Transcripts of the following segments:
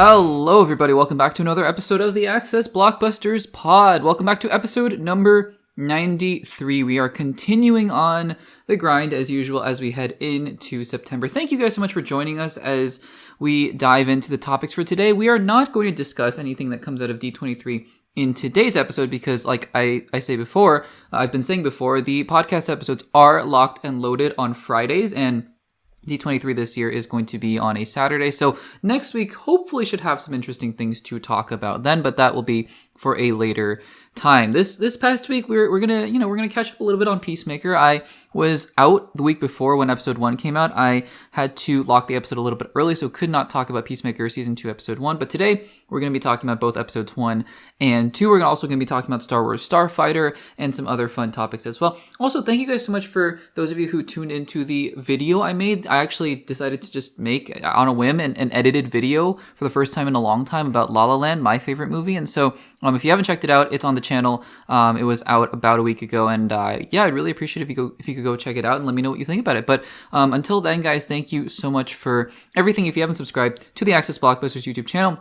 Hello, everybody. Welcome back to another episode of the Access Blockbusters Pod. Welcome back to episode number 93. We are continuing on the grind as usual as we head into September. Thank you guys so much for joining us as we dive into the topics for today. We are not going to discuss anything that comes out of D23 in today's episode because, like I've been saying before, the podcast episodes are locked and loaded on Fridays, and D23 this year is going to be on a Saturday. So next week hopefully should have some interesting things to talk about then, but that will be for a later time. This past week we're gonna catch up a little bit on Peacemaker. I was out the week before when episode 1 came out. I had to lock the episode a little bit early, so could not talk about Peacemaker season 2 episode 1. But today we're gonna be talking about both episodes 1 and 2. We're also gonna be talking about Star Wars Starfighter and some other fun topics as well. Also, thank you guys so much for those of you who tuned into the video I made. I actually decided to just make on a whim an edited video for the first time in a long time about La La Land, my favorite movie. And so if you haven't checked it out, it's on the channel. It was out about a week ago, and I'd really appreciate if you could go check it out and let me know what you think about it. But until then, guys, thank you so much for everything. If you haven't subscribed to the Access Blockbusters YouTube channel,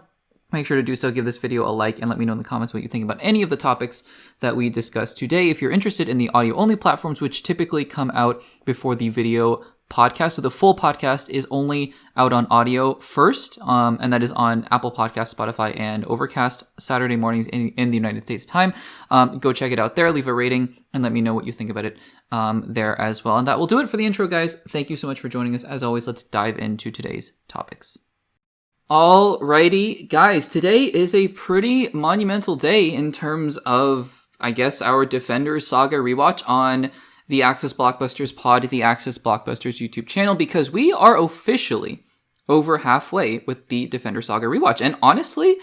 make sure to do so. Give this video a like and let me know in the comments what you think about any of the topics that we discussed today. If you're interested in the audio-only platforms, which typically come out before the video podcast, so the full podcast is only out on audio first, and that is on Apple Podcasts, Spotify, and Overcast Saturday mornings in the United States time. Go check it out there, leave a rating, and let me know what you think about it there as well. And that will do it for the intro, guys. Thank you so much for joining us. As always, let's dive into today's topics. Alrighty, guys, today is a pretty monumental day in terms of, I guess, our Defenders Saga rewatch on the Access Blockbusters Pod, the Access Blockbusters YouTube channel, because we are officially over halfway with the Defender Saga rewatch. And honestly,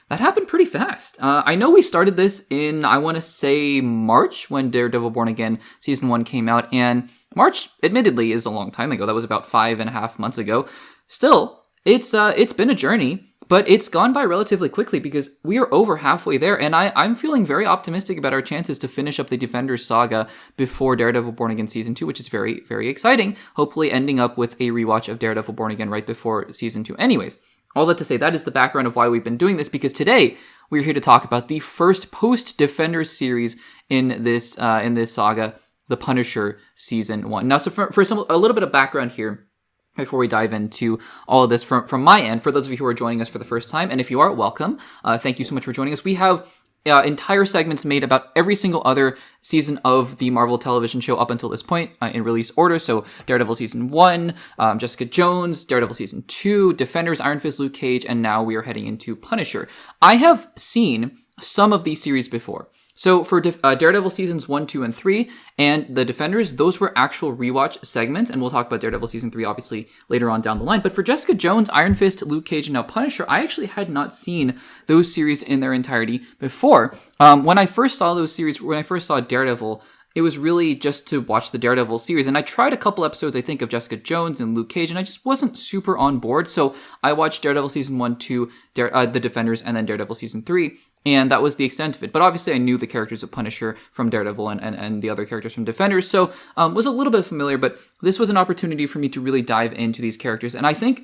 that happened pretty fast. I know we started this in, I want to say, March, when Daredevil Born Again Season 1 came out. And March, admittedly, is a long time ago. That was about 5.5 months ago. Still, it's been a journey, but it's gone by relatively quickly because we are over halfway there, and I'm feeling very optimistic about our chances to finish up the Defenders Saga before Daredevil Born Again Season 2, which is very, very exciting, hopefully ending up with a rewatch of Daredevil Born Again right before Season 2. Anyways, all that to say, that is the background of why we've been doing this, because today we're here to talk about the first post-Defenders series in this saga, The Punisher Season 1. Now, so for a little bit of background here, before we dive into all of this from my end, for those of you who are joining us for the first time, and if you are, welcome. Thank you so much for joining us. We have entire segments made about every single other season of the Marvel television show up until this point in release order. So Daredevil Season 1, Jessica Jones, Daredevil Season 2, Defenders, Iron Fist, Luke Cage, and now we are heading into Punisher. I have seen some of these series before. So for Daredevil Seasons 1, 2, and 3, and the Defenders, those were actual rewatch segments, and we'll talk about Daredevil Season 3, obviously, later on down the line. But for Jessica Jones, Iron Fist, Luke Cage, and now Punisher, I actually had not seen those series in their entirety before. When I first saw those series, when I first saw Daredevil, it was really just to watch the Daredevil series. And I tried a couple episodes, I think, of Jessica Jones and Luke Cage, and I just wasn't super on board. So I watched Daredevil Season 1, 2, The Defenders, and then Daredevil Season 3. And that was the extent of it. But obviously I knew the characters of Punisher from Daredevil and the other characters from Defenders. So was a little bit familiar, but this was an opportunity for me to really dive into these characters. And I think,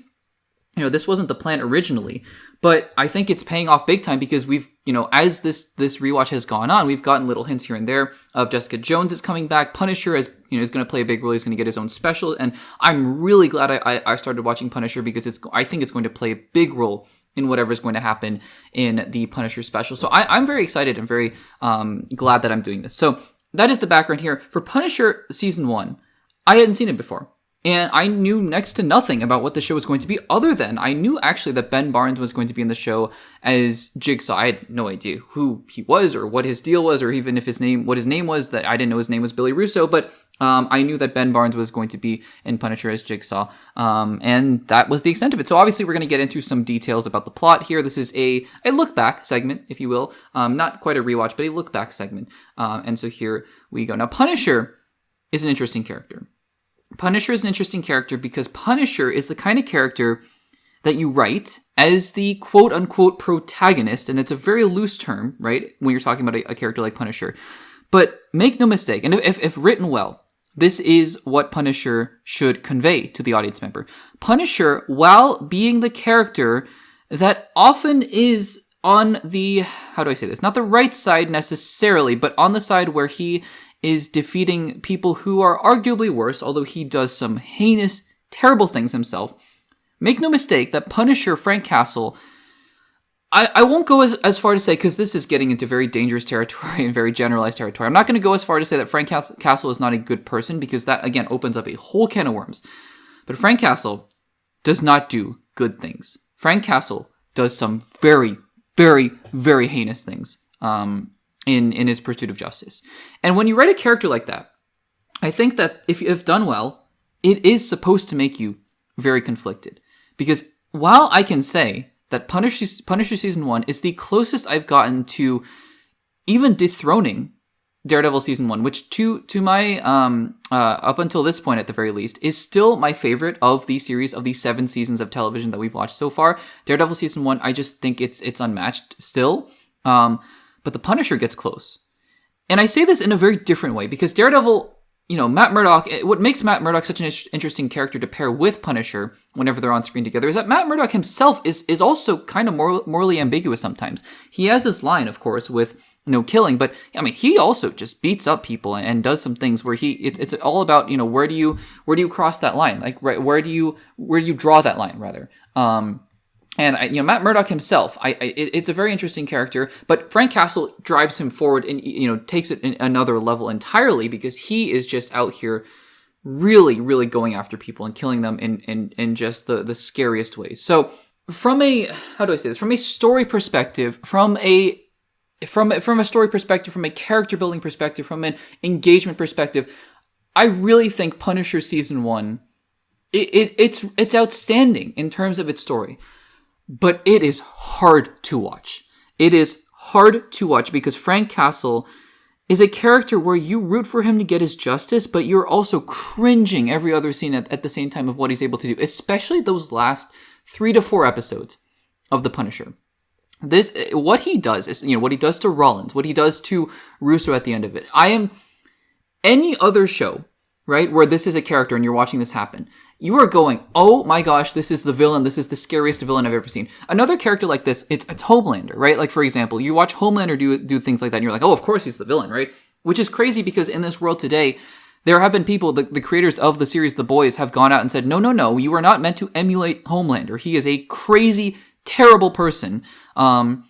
this wasn't the plan originally, but I think it's paying off big time because we've, as this rewatch has gone on, we've gotten little hints here and there of Jessica Jones is coming back. Punisher is going to play a big role. He's going to get his own special. And I'm really glad I started watching Punisher because I think it's going to play a big role in whatever's going to happen in the Punisher special. So I'm very excited and very glad that I'm doing this. So that is the background here. For Punisher Season 1, I hadn't seen it before. And I knew next to nothing about what the show was going to be, other than I knew actually that Ben Barnes was going to be in the show as Jigsaw. I had no idea who he was or what his deal was, or even if what his name was. That I didn't know his name was Billy Russo, but I knew that Ben Barnes was going to be in Punisher as Jigsaw, and that was the extent of it. So obviously we're going to get into some details about the plot here. This is a look back segment, if you will, not quite a rewatch, but a look back segment. And so here we go. Now Punisher is an interesting character. Punisher is an interesting character because Punisher is the kind of character that you write as the quote-unquote protagonist, and it's a very loose term, right, when you're talking about a character like Punisher. But make no mistake, and if written well, this is what Punisher should convey to the audience member. Punisher, while being the character that often is on the, how do I say this? Not the right side necessarily, but on the side where he is defeating people who are arguably worse, although he does some heinous, terrible things himself. Make no mistake that Punisher Frank Castle, I won't go as far to say, because this is getting into very dangerous territory and very generalized territory. I'm not going to go as far to say that Frank Castle is not a good person, because that, again, opens up a whole can of worms. But Frank Castle does not do good things. Frank Castle does some very, very, very heinous things in his pursuit of justice. And when you write a character like that, I think that if done well, it is supposed to make you very conflicted. Because while I can say that Punisher Season 1 is the closest I've gotten to even dethroning Daredevil Season 1, which to my, up until this point at the very least, is still my favorite of the series of the 7 seasons of television that we've watched so far. Daredevil Season 1, I just think it's unmatched still. But the Punisher gets close. And I say this in a very different way, because Daredevil, Matt Murdock, what makes Matt Murdock such an interesting character to pair with Punisher whenever they're on screen together is that Matt Murdock himself is also kind of morally ambiguous sometimes. He has this line, of course, with no killing, but I mean, he also just beats up people and does some things where it's all about, where do you cross that line? Like, right, where do you draw that line, rather? And Matt Murdock himself, it's a very interesting character, but Frank Castle drives him forward and takes it in another level entirely, because he is just out here really, really going after people and killing them in just the scariest ways. So from a, how do I say this? From a story perspective, from a story perspective, from a character building perspective, from an engagement perspective, I really think Punisher Season 1, it's outstanding in terms of its story. But it is hard to watch. It is hard to watch because Frank Castle is a character where you root for him to get his justice, but you're also cringing every other scene at the same time of what he's able to do, especially those last 3 to 4 episodes of The Punisher. What he does is, what he does to Rollins, what he does to Russo at the end of it. Any other show, right, where this is a character and you're watching this happen, you are going, oh my gosh, this is the villain. This is the scariest villain I've ever seen. Another character like this, it's Homelander, right? Like, for example, you watch Homelander do things like that, and you're like, oh, of course he's the villain, right? Which is crazy because in this world today, there have been people, the creators of the series The Boys have gone out and said, no, you are not meant to emulate Homelander. He is a crazy, terrible person. In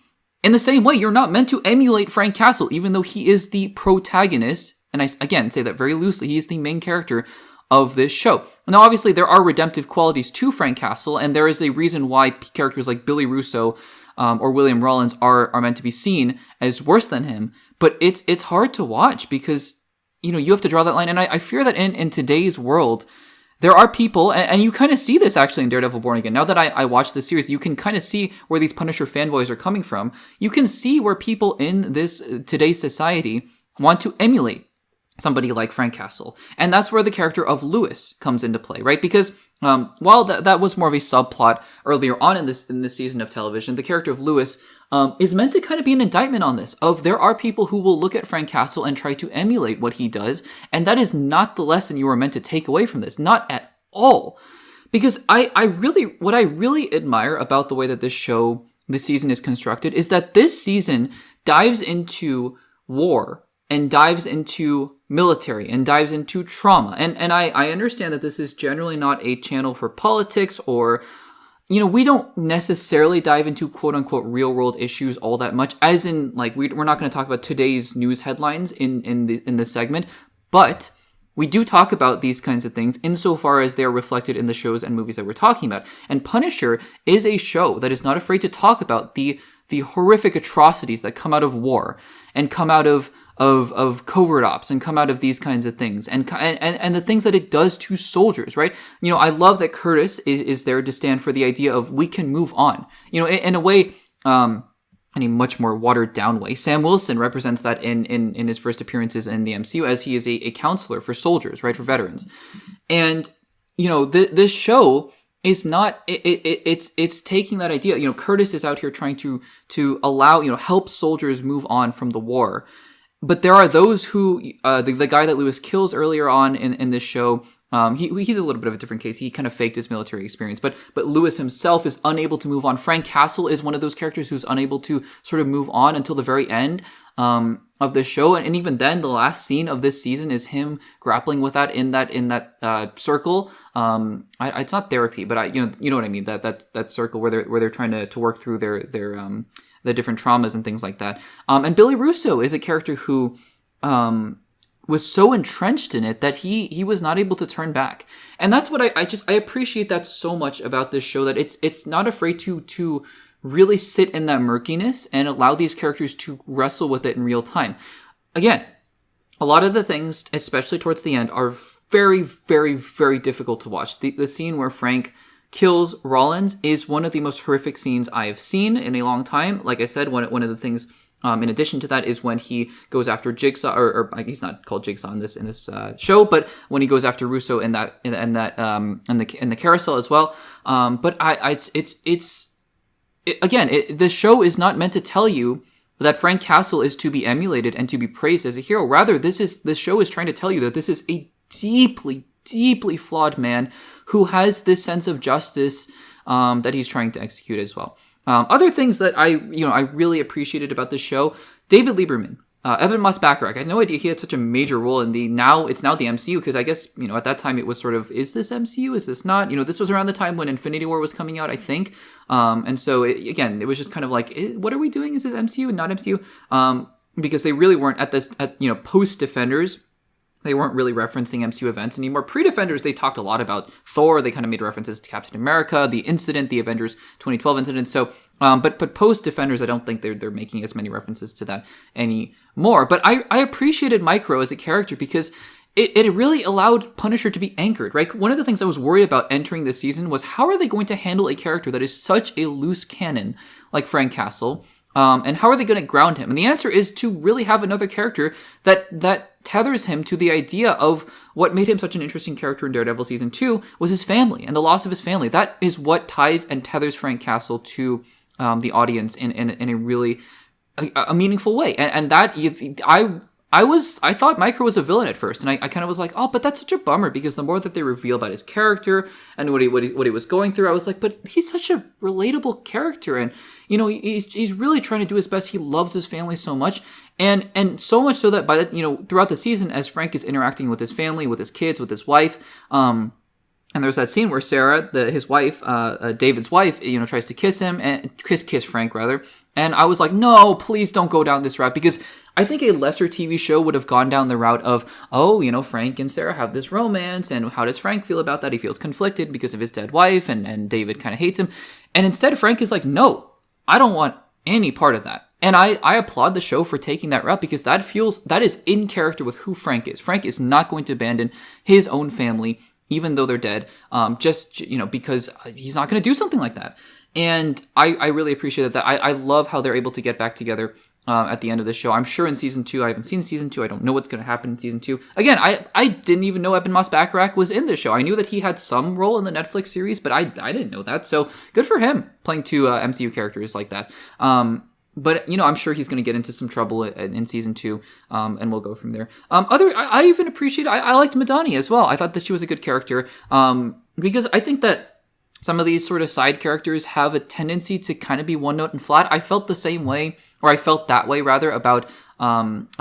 the same way, you're not meant to emulate Frank Castle, even though he is the protagonist. And I, again, say that very loosely. He is the main character of this show. Now, obviously, there are redemptive qualities to Frank Castle, and there is a reason why characters like Billy Russo or William Rollins are meant to be seen as worse than him. But it's hard to watch because, you have to draw that line. And I fear that in today's world, there are people, and you kind of see this actually in Daredevil Born Again. Now that I watched this series, you can kind of see where these Punisher fanboys are coming from. You can see where people in today's society want to emulate somebody like Frank Castle. And that's where the character of Lewis comes into play, right? Because while that was more of a subplot earlier on in this season of television, the character of Lewis is meant to kind of be an indictment on this, of there are people who will look at Frank Castle and try to emulate what he does, and that is not the lesson you are meant to take away from this, not at all. Because what I really admire about the way that this season is constructed is that this season dives into war and dives into military and dives into trauma. And I understand that this is generally not a channel for politics or, we don't necessarily dive into quote unquote real world issues all that much, as in like, we're not going to talk about today's news headlines in this segment, but we do talk about these kinds of things insofar as they're reflected in the shows and movies that we're talking about. And Punisher is a show that is not afraid to talk about the horrific atrocities that come out of war and come out of covert ops and come out of these kinds of things and the things that it does to soldiers, right? I love that Curtis is there to stand for the idea of we can move on, in a way, in a much more watered down way. Sam Wilson represents that in his first appearances in the MCU as he is a counselor for soldiers, right? For veterans. And, this show is not, it's taking that idea, Curtis is out here trying to allow, help soldiers move on from the war. But there are those who, the guy that Lewis kills earlier on in this show, He's a little bit of a different case. He kind of faked his military experience, but Lewis himself is unable to move on. Frank Castle is one of those characters who's unable to sort of move on until the very end of the show, and even then, the last scene of this season is him grappling with that in that circle. It's not therapy, but you know what I mean. That circle where they're trying to work through their the different traumas and things like that. And Billy Russo is a character who was so entrenched in it that he was not able to turn back. And that's what I appreciate that so much about this show, that it's not afraid to really sit in that murkiness and allow these characters to wrestle with it in real time. Again, a lot of the things, especially towards the end, are very, very, very difficult to watch. The scene where Frank kills Rollins is one of the most horrific scenes I have seen in a long time. Like I said, one of the things, in addition to that, is when he goes after Jigsaw, or he's not called Jigsaw in this show, but when he goes after Russo in the carousel as well. But this show is not meant to tell you that Frank Castle is to be emulated and to be praised as a hero. Rather, this show is trying to tell you that this is a deeply, deeply flawed man who has this sense of justice that he's trying to execute as well. Other things that I really appreciated about this show: David Lieberman, Evan Moss-Bacharach. I had no idea he had such a major role in it's now the MCU, because I guess, at that time it was sort of, is this MCU? Is this not? This was around the time when Infinity War was coming out, I think. And so it was just kind of like, what are we doing? Is this MCU and not MCU? Because they really weren't post Defenders. They weren't really referencing MCU events anymore. Pre-Defenders, they talked a lot about Thor. They kind of made references to Captain America, the incident, the Avengers 2012 incident. So, but post-Defenders, I don't think they're making as many references to that anymore. But I appreciated Micro as a character because it really allowed Punisher to be anchored, right? One of the things I was worried about entering this season was, how are they going to handle a character that is such a loose cannon like Frank Castle? And how are they going to ground him? And the answer is to really have another character that tethers him to the idea of what made him such an interesting character in Daredevil Season 2 was his family and the loss of his family. That is what ties and tethers Frank Castle to the audience in a really a meaningful way. And that I thought Micro was a villain at first, and I kind of was like, oh, but that's such a bummer, because the more that they reveal about his character and what he was going through, I was like, but he's such a relatable character, and he's really trying to do his best. He loves his family so much, and so much so that by throughout the season, as Frank is interacting with his family, with his kids, with his wife, and there's that scene where Sarah, his wife, David's wife, tries to kiss him and kiss Frank rather, and I was like, no, please don't go down this route, because I think a lesser TV show would have gone down the route of, Frank and Sarah have this romance, and how does Frank feel about that? He feels conflicted because of his dead wife, and David kind of hates him. And instead, Frank is like, no, I don't want any part of that. And I applaud the show for taking that route, because that is in character with who Frank is. Frank is not going to abandon his own family, even though they're dead, because he's not going to do something like that. And I really appreciate that. I love how they're able to get back together at the end of the show. I'm sure in Season 2, I haven't seen Season 2, I don't know what's going to happen in Season 2. Again, I didn't even know Eben Moss-Bacharach was in this show. I knew that he had some role in the Netflix series, but I didn't know that. So good for him playing two MCU characters like that. But I'm sure he's going to get into some trouble in Season 2, and we'll go from there. I even appreciate, I liked Madani as well. I thought that she was a good character, because I think that some of these sort of side characters have a tendency to kind of be one note and flat. I felt the same way, or I felt that way rather, about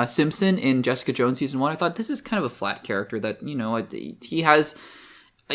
Simpson in Jessica Jones Season 1. I thought, this is kind of a flat character that,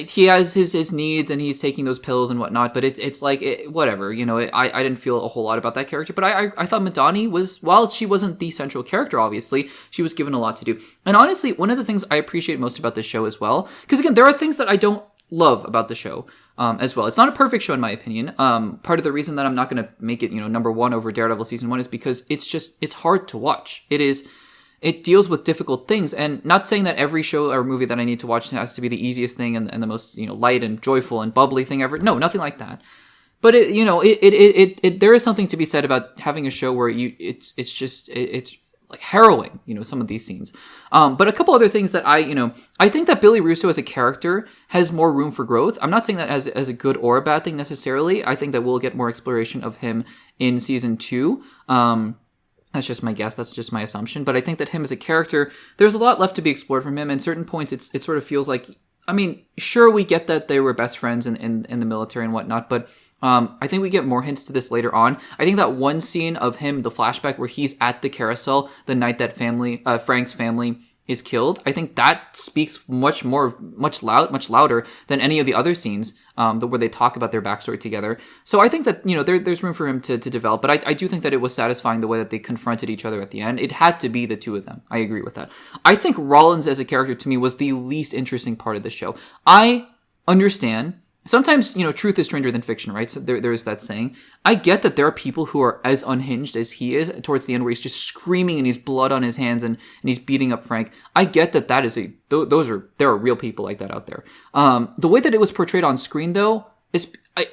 he has his needs and he's taking those pills and whatnot, but it's like, whatever, I didn't feel a whole lot about that character, but I thought Madani was, while she wasn't the central character, obviously, she was given a lot to do. And honestly, one of the things I appreciate most about this show as well, because again, there are things that I don't love about the show as well. It's not a perfect show in my opinion. Part of the reason that I'm not going to make it, number one over Daredevil Season 1 is because it's hard to watch. It deals with difficult things, and not saying that every show or movie that I need to watch has to be the easiest thing and the most, light and joyful and bubbly thing ever. No, nothing like that. But there is something to be said about having a show where it's like harrowing, some of these scenes. But a couple other things that I think that Billy Russo as a character has more room for growth. I'm not saying that as a good or a bad thing necessarily. I think that we'll get more exploration of him in Season 2. That's just my guess. That's just my assumption. But I think that him as a character, there's a lot left to be explored from him. And certain points, it sort of feels like I mean, sure, we get that they were best friends in the military and whatnot, but I think we get more hints to this later on. I think that one scene of him, the flashback where he's at the carousel the night that Frank's family is killed, I think that speaks much louder than any of the other scenes where they talk about their backstory together. So I think that, there's room for him to develop, but I do think that it was satisfying the way that they confronted each other at the end. It had to be the two of them. I agree with that. I think Rollins as a character to me was the least interesting part of the show. I understand. Sometimes, truth is stranger than fiction, right? So there is that saying. I get that there are people who are as unhinged as he is towards the end, where he's just screaming and he's blood on his hands and he's beating up Frank. I get that there are real people like that out there. The way that it was portrayed on screen, though,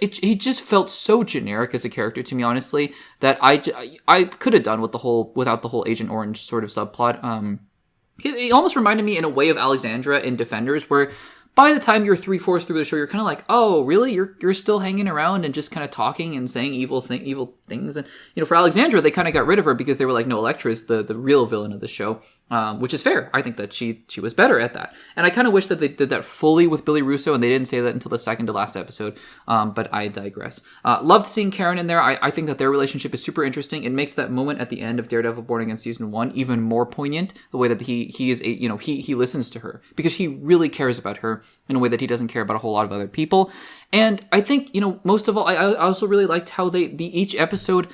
he just felt so generic as a character to me, honestly, that I could have done without the whole Agent Orange sort of subplot. He almost reminded me in a way of Alexandra in Defenders, where by the time you're 3/4 through the show, you're kind of like, oh, really? You're still hanging around and just kind of talking and saying evil things. And, for Alexandra, they kind of got rid of her because they were like, no, Elektra is the real villain of the show, which is fair. I think that she was better at that. And I kind of wish that they did that fully with Billy Russo, and they didn't say that until the second to last episode. But I digress. Loved seeing Karen in there. I think that their relationship is super interesting. It makes that moment at the end of Daredevil Born Again Season 1 even more poignant, the way that he is, he listens to her because he really cares about her in a way that he doesn't care about a whole lot of other people. And I think, most of all, I also really liked how each episode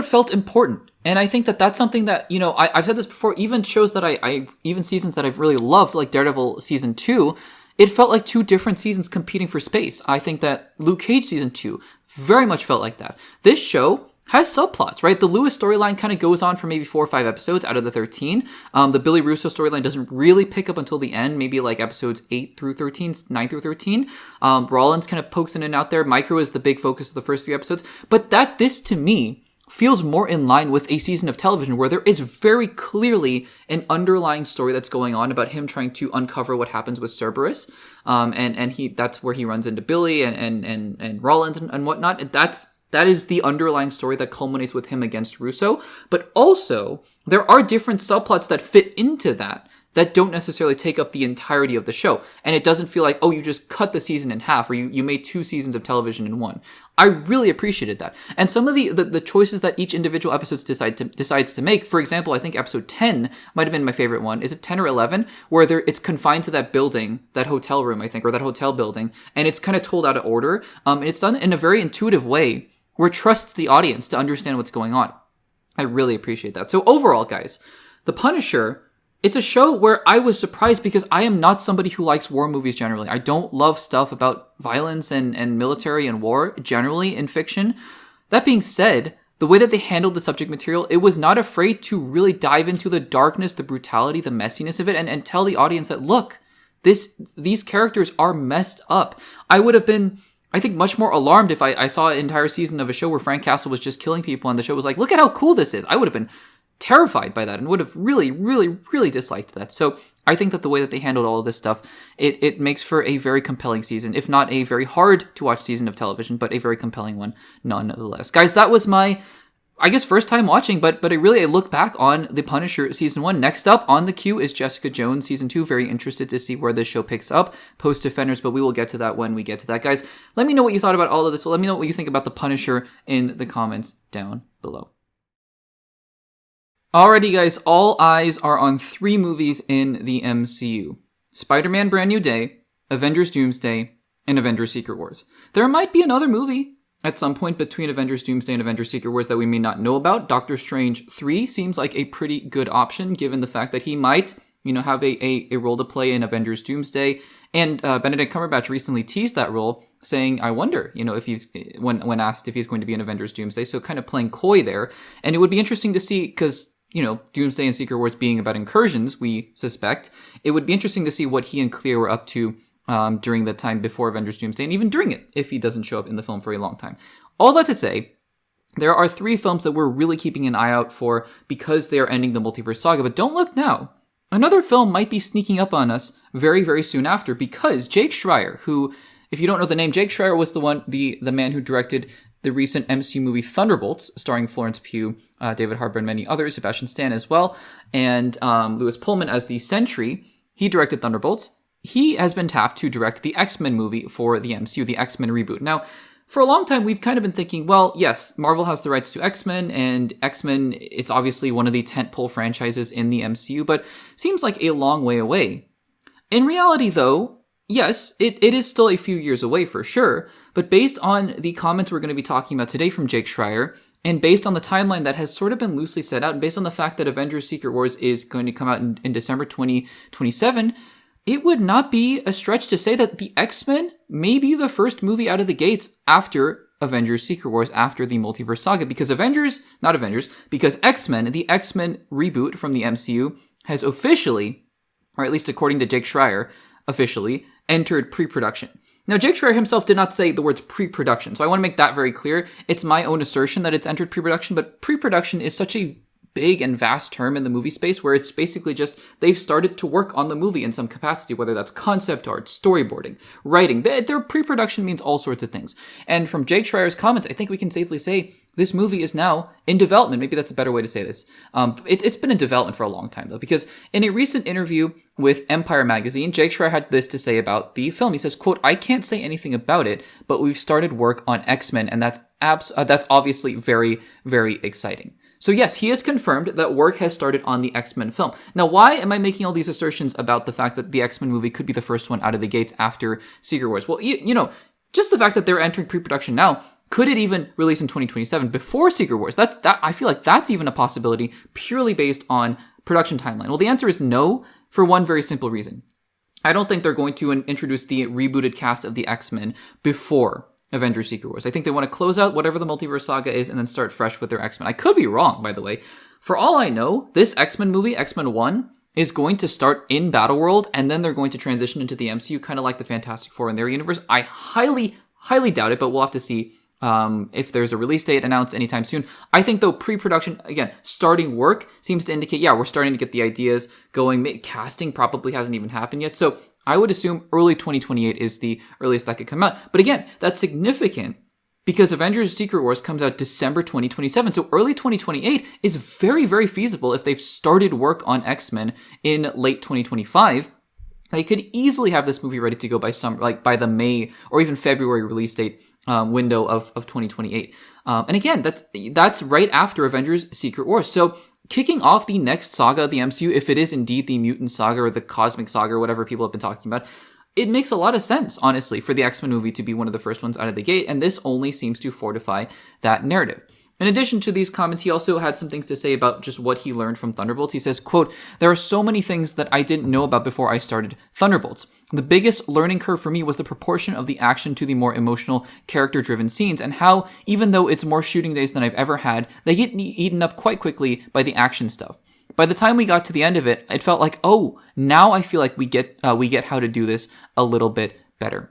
felt important. And I think that that's something that, I've said this before, even shows that even seasons that I've really loved, like Daredevil Season 2, it felt like two different seasons competing for space. I think that Luke Cage Season 2 very much felt like that. This show has subplots, right? The Lewis storyline kind of goes on for maybe 4 or 5 episodes out of the 13. The Billy Russo storyline doesn't really pick up until the end, maybe like episodes 8 through 13, 9 through 13. Rollins kind of pokes in and out there. Micro is the big focus of the first 3 episodes. But this to me feels more in line with a season of television where there is very clearly an underlying story that's going on about him trying to uncover what happens with Cerberus. And that's where he runs into Billy and Rollins and whatnot. And that is the underlying story that culminates with him against Russo. But also, there are different subplots that fit into that don't necessarily take up the entirety of the show. And it doesn't feel like, oh, you just cut the season in half, or you made 2 seasons of television in 1. I really appreciated that. And some of the choices that each individual episode decides to make, for example, I think episode 10 might have been my favorite one. Is it 10 or 11? Where it's confined to that building, that hotel room, I think, or that hotel building. And it's kind of told out of order. And it's done in a very intuitive way where it trusts the audience to understand what's going on. I really appreciate that. So overall, guys, The Punisher, it's a show where I was surprised because I am not somebody who likes war movies generally. I don't love stuff about violence and military and war generally in fiction. That being said, the way that they handled the subject material, it was not afraid to really dive into the darkness, the brutality, the messiness of it, and tell the audience that, look, these characters are messed up. I would have been, I think, much more alarmed if I saw an entire season of a show where Frank Castle was just killing people and the show was like, look at how cool this is. I would have been terrified by that and would have really, really, really disliked that. So I think that the way that they handled all of this stuff, it makes for a very compelling season, if not a very hard to watch season of television, but a very compelling one nonetheless. Guys, that was my, I guess, first time watching, but I look back on The Punisher Season 1. Next up on the queue is Jessica Jones Season 2. Very interested to see where this show picks up post-Defenders, but we will get to that when we get to that. Guys, let me know what you thought about all of this. Let me know what you think about The Punisher in the comments down below. Alrighty, guys, all eyes are on 3 movies in the MCU. Spider-Man Brand New Day, Avengers Doomsday, and Avengers Secret Wars. There might be another movie at some point between Avengers Doomsday and Avengers Secret Wars that we may not know about. Doctor Strange 3 seems like a pretty good option, given the fact that he might, have a role to play in Avengers Doomsday. And Benedict Cumberbatch recently teased that role, saying, I wonder, if he's, when asked if he's going to be in Avengers Doomsday, so kind of playing coy there. And it would be interesting to see, because Doomsday and Secret Wars being about incursions, we suspect, it would be interesting to see what he and Clea were up to during the time before Avengers Doomsday, and even during it, if he doesn't show up in the film for a long time. All that to say, there are 3 films that we're really keeping an eye out for because they are ending the multiverse saga, but don't look now. Another film might be sneaking up on us very, very soon after, because Jake Schreier, who, if you don't know the name, Jake Schreier was the man who directed the recent MCU movie Thunderbolts, starring Florence Pugh, David Harbour, and many others, Sebastian Stan as well, and Lewis Pullman as the Sentry. He directed Thunderbolts. he has been tapped to direct the X-Men movie for the MCU, the X-Men reboot. Now, for a long time, we've kind of been thinking, well, yes, Marvel has the rights to X-Men, and X-Men, it's obviously one of the tentpole franchises in the MCU, but seems like a long way away. In reality, though, yes, it is still a few years away for sure, but based on the comments we're going to be talking about today from Jake Schreier, and based on the timeline that has sort of been loosely set out, and based on the fact that Avengers Secret Wars is going to come out in December 2027, it would not be a stretch to say that the X-Men may be the first movie out of the gates after Avengers Secret Wars, after the multiverse saga, because because X-Men, the X-Men reboot from the MCU, has officially, or at least according to Jake Schreier, officially entered pre-production. Now, Jake Schreier himself did not say the words pre-production, so I want to make that very clear. It's my own assertion that it's entered pre-production, but pre-production is such a big and vast term in the movie space where it's basically just they've started to work on the movie in some capacity, whether that's concept art, storyboarding, writing. Their pre-production means all sorts of things. And from Jake Schreier's comments, I think we can safely say this movie is now in development. Maybe that's a better way to say this. It's been in development for a long time, though, because in a recent interview with Empire Magazine, Jake Schreier had this to say about the film. He says, quote, "I can't say anything about it, but we've started work on X-Men, and that's obviously very, very exciting." So yes, he has confirmed that work has started on the X-Men film. Now, why am I making all these assertions about the fact that the X-Men movie could be the first one out of the gates after Secret Wars? Well, you know, just the fact that they're entering pre-production now, could it even release in 2027 before Secret Wars? That I feel like that's even a possibility purely based on production timeline. Well, the answer is no, for one very simple reason. I don't think they're going to introduce the rebooted cast of the X-Men before Avengers Secret Wars. I think they want to close out whatever the multiverse saga is and then start fresh with their X-Men. I could be wrong, by the way. For all I know, this X-Men movie, X-Men 1, is going to start in Battleworld, and then they're going to transition into the MCU, kind of like the Fantastic Four in their universe. I highly, highly doubt it, but we'll have to see if there's a release date announced anytime soon. I think, though, pre-production, again, starting work seems to indicate, yeah, we're starting to get the ideas going. Casting probably hasn't even happened yet. So I would assume early 2028 is the earliest that could come out. But again, that's significant because Avengers Secret Wars comes out December 2027. So early 2028 is very, very feasible if they've started work on X-Men in late 2025. They could easily have this movie ready to go by by the May or even February release date window of 2028. And again, that's right after Avengers Secret Wars. So kicking off the next saga of the MCU, if it is indeed the mutant saga or the cosmic saga or whatever people have been talking about, it makes a lot of sense, honestly, for the X-Men movie to be one of the first ones out of the gate, and this only seems to fortify that narrative. In addition to these comments, he also had some things to say about just what he learned from Thunderbolts. He says, quote, "There are so many things that I didn't know about before I started Thunderbolts. The biggest learning curve for me was the proportion of the action to the more emotional, character-driven scenes, and how, even though it's more shooting days than I've ever had, they get eaten up quite quickly by the action stuff. By the time we got to the end of it, it felt like, oh, now I feel like we get how to do this a little bit better."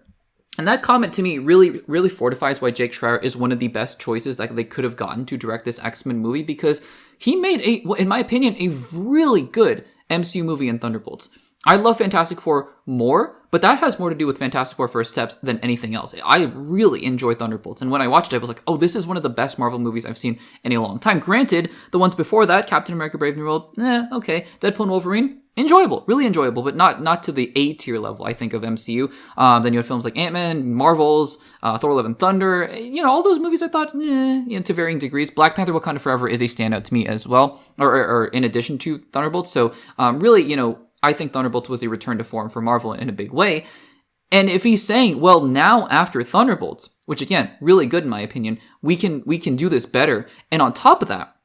And that comment to me really, really fortifies why Jake Schreier is one of the best choices that they could have gotten to direct this X-Men movie, because he made in my opinion, a really good MCU movie in Thunderbolts. I love Fantastic Four more, but that has more to do with Fantastic Four First Steps than anything else. I really enjoy Thunderbolts, and when I watched it, I was like, oh, this is one of the best Marvel movies I've seen in a long time. Granted, the ones before that, Captain America Brave New World, okay. Deadpool and Wolverine, enjoyable, really enjoyable, but not to the A tier level, I think, of MCU. Then you had films like Ant-Man, Marvels, Thor: Love and Thunder. All those movies I thought, to varying degrees. Black Panther: Wakanda Forever is a standout to me as well, or in addition to Thunderbolts. So really, I think Thunderbolts was a return to form for Marvel in a big way. And if he's saying, well, now after Thunderbolts, which again, really good in my opinion, we can do this better. And on top of that,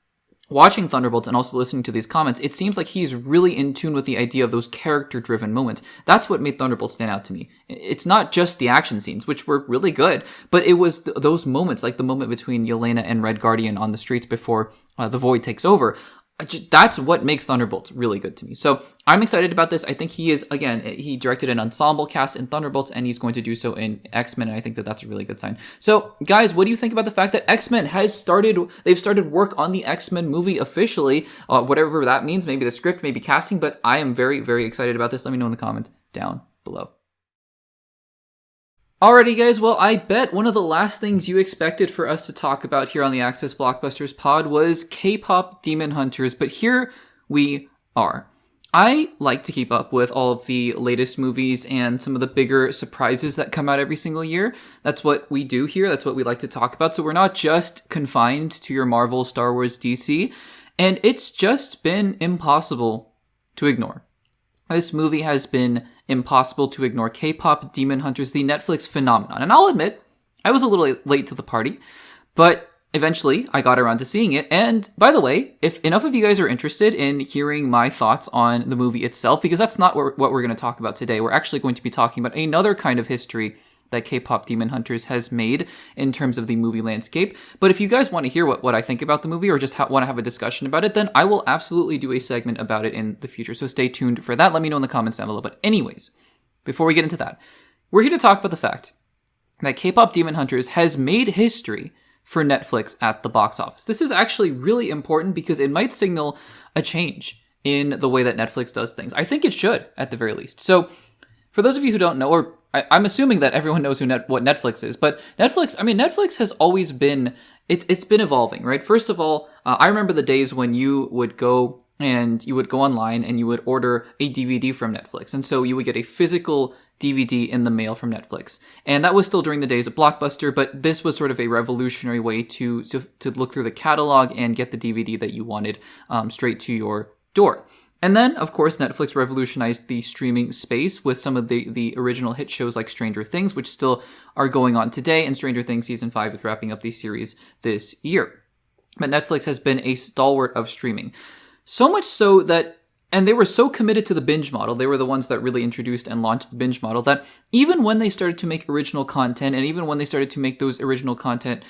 watching Thunderbolts and also listening to these comments, it seems like he's really in tune with the idea of those character-driven moments. That's what made Thunderbolts stand out to me. It's not just the action scenes, which were really good, but it was those moments, like the moment between Yelena and Red Guardian on the streets before the Void takes over. That's what makes Thunderbolts really good to me. So I'm excited about this. I think he directed an ensemble cast in Thunderbolts, and he's going to do so in X-Men, and I think that that's a really good sign. So guys, what do you think about the fact that X-Men they've started work on the X-Men movie officially, whatever that means, maybe the script, maybe casting, but I am very, very excited about this. Let me know in the comments down below. Alrighty guys, well, I bet one of the last things you expected for us to talk about here on the Access Blockbusters pod was K-pop Demon Hunters, but here we are. I like to keep up with all of the latest movies and some of the bigger surprises that come out every single year. That's what we do here. That's what we like to talk about. So we're not just confined to your Marvel, Star Wars, DC. And it's just been impossible to ignore. This movie has been impossible to ignore. K-pop Demon Hunters, the Netflix phenomenon. And I'll admit, I was a little late to the party, but eventually I got around to seeing it. And by the way, if enough of you guys are interested in hearing my thoughts on the movie itself, because that's not what we're going to talk about today. We're actually going to be talking about another kind of history that K-pop Demon Hunters has made in terms of the movie landscape. But if you guys want to hear what I think about the movie or just want to have a discussion about it, then I will absolutely do a segment about it in the future. So stay tuned for that. Let me know in the comments down below. But anyways, before we get into that, we're here to talk about the fact that K-pop Demon Hunters has made history for Netflix at the box office. This is actually really important because it might signal a change in the way that Netflix does things. I think it should, at the very least. So for those of you who don't know, or I'm assuming that everyone knows what Netflix is, but Netflix has always been, it's been evolving, right? First of all, I remember the days when you would go online and you would order a DVD from Netflix. And so you would get a physical DVD in the mail from Netflix. And that was still during the days of Blockbuster, but this was sort of a revolutionary way to look through the catalog and get the DVD that you wanted straight to your door. And then, of course, Netflix revolutionized the streaming space with some of the original hit shows like Stranger Things, which still are going on today, and Stranger Things Season 5 is wrapping up the series this year. But Netflix has been a stalwart of streaming. So much so that, and they were so committed to the binge model, they were the ones that really introduced and launched the binge model, that even when they started to make original content, and even when they started to make those original content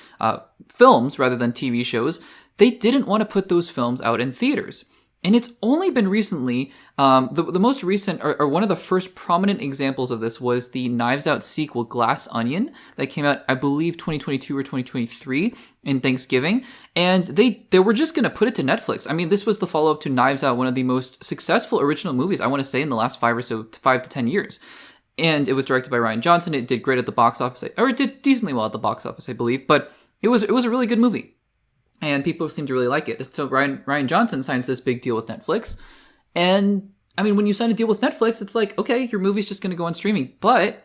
films rather than TV shows, they didn't want to put those films out in theaters. And it's only been recently, the most recent, or one of the first prominent examples of this was the Knives Out sequel, Glass Onion, that came out, I believe, 2022 or 2023 in Thanksgiving. And they were just going to put it to Netflix. I mean, this was the follow-up to Knives Out, one of the most successful original movies, I want to say, in the last 5 to 10 years. And it was directed by Rian Johnson. It did great at the box office, or it did decently well at the box office, I believe. But it was a really good movie. And people seem to really like it. So Rian Johnson signs this big deal with Netflix. And, I mean, when you sign a deal with Netflix, it's like, okay, your movie's just going to go on streaming. But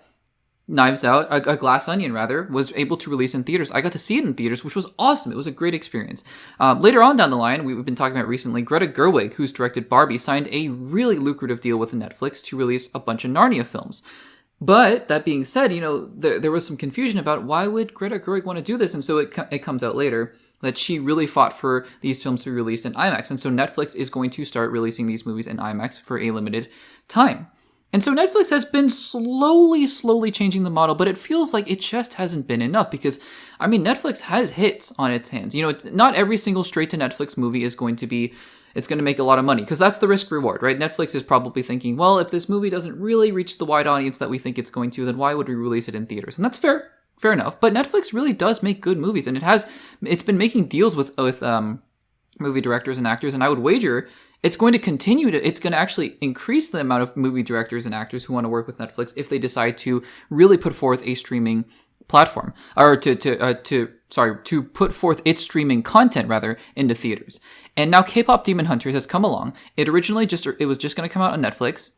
Knives Out, a Glass Onion, rather, was able to release in theaters. I got to see it in theaters, which was awesome. It was a great experience. Later on down the line, we've been talking about recently, Greta Gerwig, who's directed Barbie, signed a really lucrative deal with Netflix to release a bunch of Narnia films. But that being said, there was some confusion about why would Greta Gerwig want to do this? And so it comes out later that she really fought for these films to be released in IMAX. And so Netflix is going to start releasing these movies in IMAX for a limited time. And so Netflix has been slowly changing the model, but it feels like it just hasn't been enough because, I mean, Netflix has hits on its hands. Not every single straight to Netflix movie is going to be, it's going to make a lot of money because that's the risk reward, right? Netflix is probably thinking, well, if this movie doesn't really reach the wide audience that we think it's going to, then why would we release it in theaters? And that's fair enough. But Netflix really does make good movies, and it's been making deals with movie directors and actors, and I would wager it's going to actually increase the amount of movie directors and actors who want to work with Netflix if they decide to really put forth a streaming platform, or to put forth its streaming content rather into theaters. And now K-pop Demon Hunters has come along. It was just going to come out on Netflix,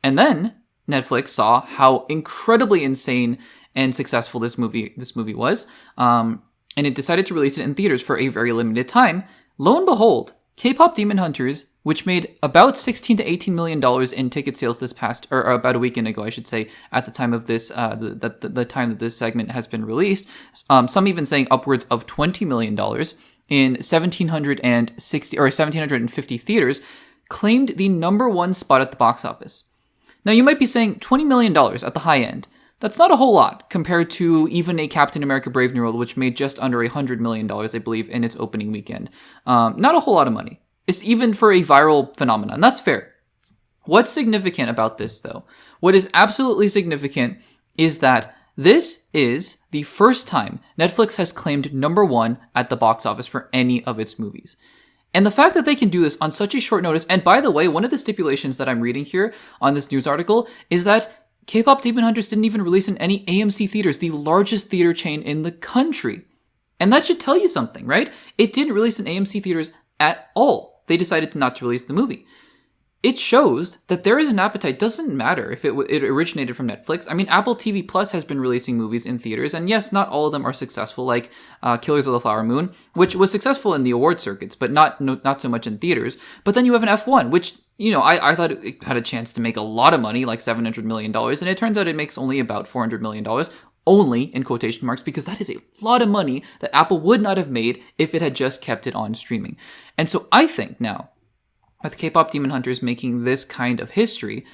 and then Netflix saw how incredibly insane and successful this movie was, and it decided to release it in theaters for a very limited time. Lo and behold, K-pop Demon Hunters, which made about $16 to $18 million in ticket sales this past, or about a weekend ago, I should say, at the time of this, the time that this segment has been released. Some even saying upwards of $20 million in 1,750 theaters, claimed the number one spot at the box office. Now, you might be saying $20 million at the high end. That's not a whole lot compared to even a Captain America Brave New World, which made just under $100 million, I believe, in its opening weekend. Not a whole lot of money. It's even for a viral phenomenon. That's fair. What's significant about this, though? What is absolutely significant is that this is the first time Netflix has claimed number one at the box office for any of its movies. And the fact that they can do this on such a short notice, and by the way, one of the stipulations that I'm reading here on this news article is that K-pop Demon Hunters didn't even release in any AMC theaters, the largest theater chain in the country. And that should tell you something, right? It didn't release in AMC theaters at all. They decided not to release the movie. it shows that there is an appetite. Doesn't matter if it originated from Netflix. I mean, Apple TV Plus has been releasing movies in theaters, and yes, not all of them are successful, like Killers of the Flower Moon, which was successful in the award circuits, but not so much in theaters. But then you have an F1, which, you know, I thought it had a chance to make a lot of money, like $700 million, and it turns out it makes only about $400 million. Only in quotation marks, because that is a lot of money that Apple would not have made if it had just kept it on streaming. And so I think now, with K-pop Demon Hunters making this kind of history,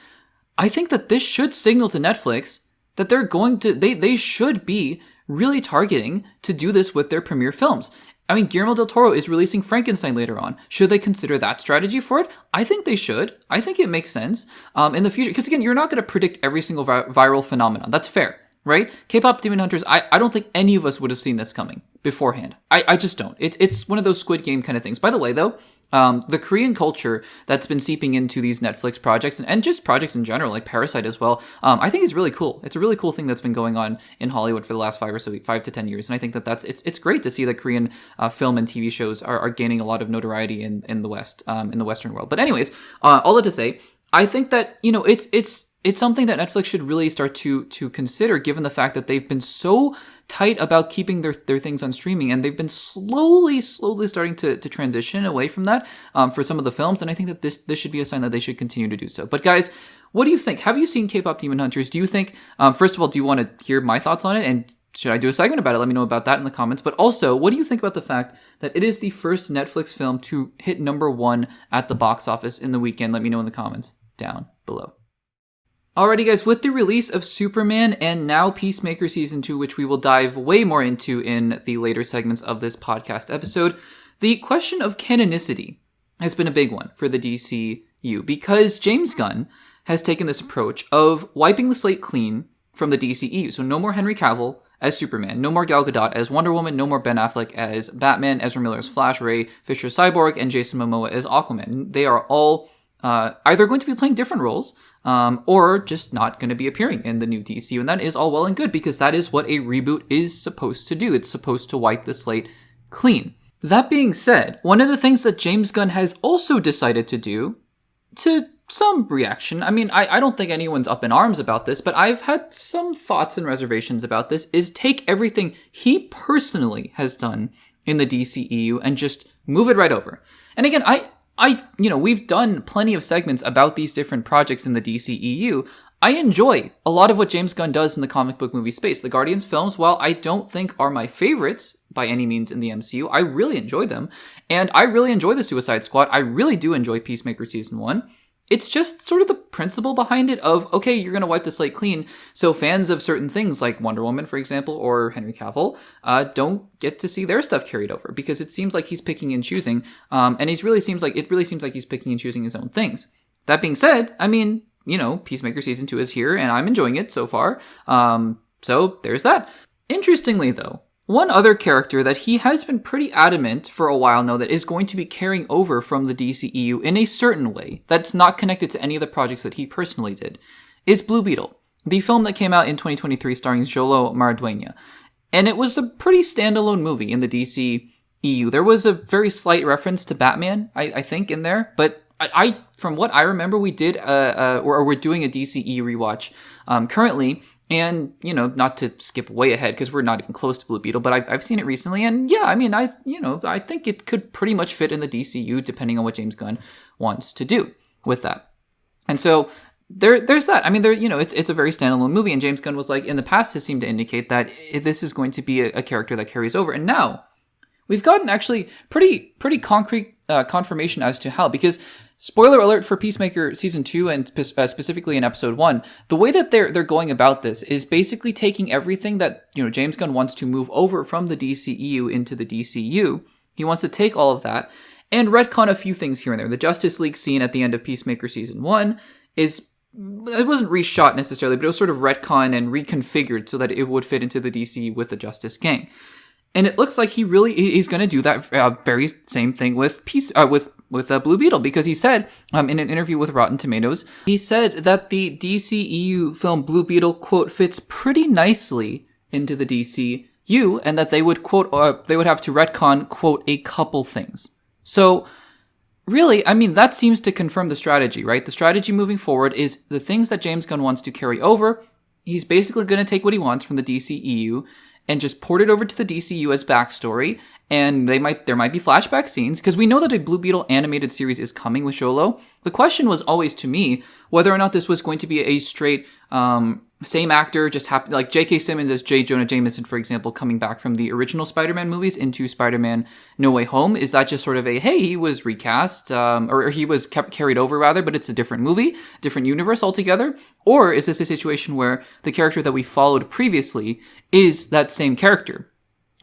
I think that this should signal to Netflix that they're going to, they should be really targeting to do this with their premiere films. I mean, Guillermo del Toro is releasing Frankenstein later on. Should they consider that strategy for it? I think they should. I think it makes sense in the future. Because again, you're not going to predict every single viral phenomenon. That's fair, right? K-pop Demon Hunters, I don't think any of us would have seen this coming beforehand. I just don't. It's one of those Squid Game kind of things. By the way, though, the Korean culture that's been seeping into these Netflix projects and just projects in general, like Parasite as well, I think is really cool. It's a really cool thing that's been going on in Hollywood for the last 5 to 10 years. And I think that it's great to see that Korean film and TV shows are gaining a lot of notoriety in the West, in the Western world. But anyways, all that to say, I think that, you know, it's something that Netflix should really start to consider, given the fact that they've been so tight about keeping their things on streaming, and they've been slowly starting to transition away from that for some of the films. And I think that this should be a sign that they should continue to do so. But guys, what do you think? Have you seen K-pop Demon Hunters? Do you think, first of all, do you want to hear my thoughts on it? And should I do a segment about it? Let me know about that in the comments. But also, what do you think about the fact that it is the first Netflix film to hit #1 at the box office in the weekend? Let me know in the comments down below. Alrighty guys, with the release of Superman and now Peacemaker Season 2, which we will dive way more into in the later segments of this podcast episode, the question of canonicity has been a big one for the DCU, because James Gunn has taken this approach of wiping the slate clean from the DCEU. So no more Henry Cavill as Superman, no more Gal Gadot as Wonder Woman, no more Ben Affleck as Batman, Ezra Miller as Flash, Ray Fisher as Cyborg, and Jason Momoa as Aquaman. They are all either going to be playing different roles or just not going to be appearing in the new DCU. And that is all well and good, because that is what a reboot is supposed to do. It's supposed to wipe the slate clean. That being said, one of the things that James Gunn has also decided to do, to some reaction, I mean, I don't think anyone's up in arms about this, but I've had some thoughts and reservations about this, is take everything he personally has done in the DCEU and just move it right over. And again, we've done plenty of segments about these different projects in the DCEU. I enjoy a lot of what James Gunn does in the comic book movie space. The Guardians films, while I don't think are my favorites by any means in the MCU, I really enjoy them. And I really enjoy the Suicide Squad. I really do enjoy Peacemaker Season 1. It's just sort of the principle behind it of, okay, you're going to wipe the slate clean, so fans of certain things like Wonder Woman, for example, or Henry Cavill, don't get to see their stuff carried over, because it seems like he's picking and choosing, and it really seems like he's picking and choosing his own things. That being said, I mean, you know, Peacemaker Season 2 is here, and I'm enjoying it so far, so there's that. Interestingly, though, one other character that he has been pretty adamant for a while now that is going to be carrying over from the DCEU in a certain way that's not connected to any of the projects that he personally did is Blue Beetle, the film that came out in 2023 starring Jolo Maraduena. And it was a pretty standalone movie in the DCEU. There was a very slight reference to Batman, I think, in there, but I from what I remember, we did we're doing a DCEU rewatch currently. And, you know, not to skip way ahead because we're not even close to Blue Beetle, but I've seen it recently. And yeah, I mean, I think it could pretty much fit in the DCU depending on what James Gunn wants to do with that. And so there's that. I mean, it's a very standalone movie. And James Gunn was like, in the past, has seemed to indicate that this is going to be a character that carries over. And now we've gotten actually pretty concrete confirmation as to how, because spoiler alert for Peacemaker Season 2 and specifically in Episode 1, the way that they're going about this is basically taking everything that, you know, James Gunn wants to move over from the DCEU into the DCU. He wants to take all of that and retcon a few things here and there. The Justice League scene at the end of Peacemaker Season 1 it wasn't reshot necessarily, but it was sort of retcon and reconfigured so that it would fit into the DCU with the Justice Gang. And it looks like he's going to do that very same thing with Blue Beetle, because he said in an interview with Rotten Tomatoes, he said that the DCEU film Blue Beetle, quote, fits pretty nicely into the DCU, and that they would, quote, they would have to retcon, quote, a couple things. So really, I mean, that seems to confirm the strategy, right? The strategy moving forward is the things that James Gunn wants to carry over. He's basically going to take what he wants from the DCEU and just port it over to the DCU as backstory. And there might be flashback scenes, because we know that a Blue Beetle animated series is coming with Jolo. The question was always, to me, whether or not this was going to be a straight same actor, just like J.K. Simmons as J. Jonah Jameson, for example, coming back from the original Spider-Man movies into Spider-Man No Way Home. Is that just sort of a, hey, he was recast, or he was carried over, rather, but it's a different movie, different universe altogether? Or is this a situation where the character that we followed previously is that same character?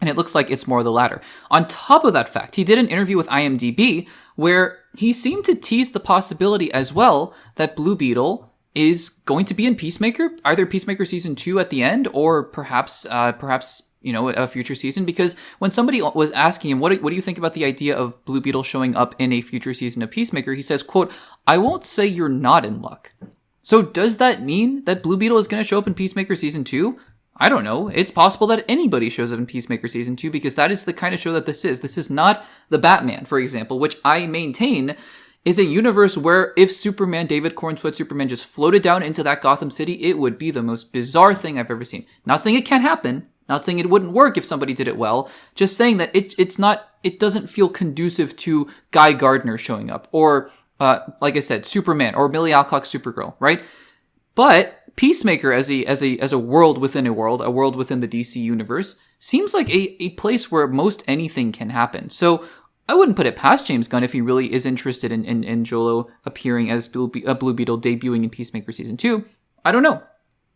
And it looks like it's more of the latter. On top of that fact, he did an interview with IMDb where he seemed to tease the possibility as well that Blue Beetle is going to be in Peacemaker, either Peacemaker season 2 at the end, or perhaps a future season. Because when somebody was asking him, what do you think about the idea of Blue Beetle showing up in a future season of Peacemaker, he says, quote, "I won't say you're not in luck." So does that mean that Blue Beetle is going to show up in Peacemaker season 2? I don't know. It's possible that anybody shows up in Peacemaker season 2, because that is the kind of show that this is. This is not the Batman, for example, which I maintain is a universe where if Superman, David Cornsweat Superman, just floated down into that Gotham City, it would be the most bizarre thing I've ever seen. Not saying it can't happen. Not saying it wouldn't work if somebody did it well. Just saying that it doesn't feel conducive to Guy Gardner showing up, or like I said, Superman, or Millie Alcock's Supergirl, right? But Peacemaker as a world within a world within the DC universe, seems like a place where most anything can happen. So I wouldn't put it past James Gunn if he really is interested in Jolo appearing as Blue Beetle debuting in Peacemaker season 2. I don't know.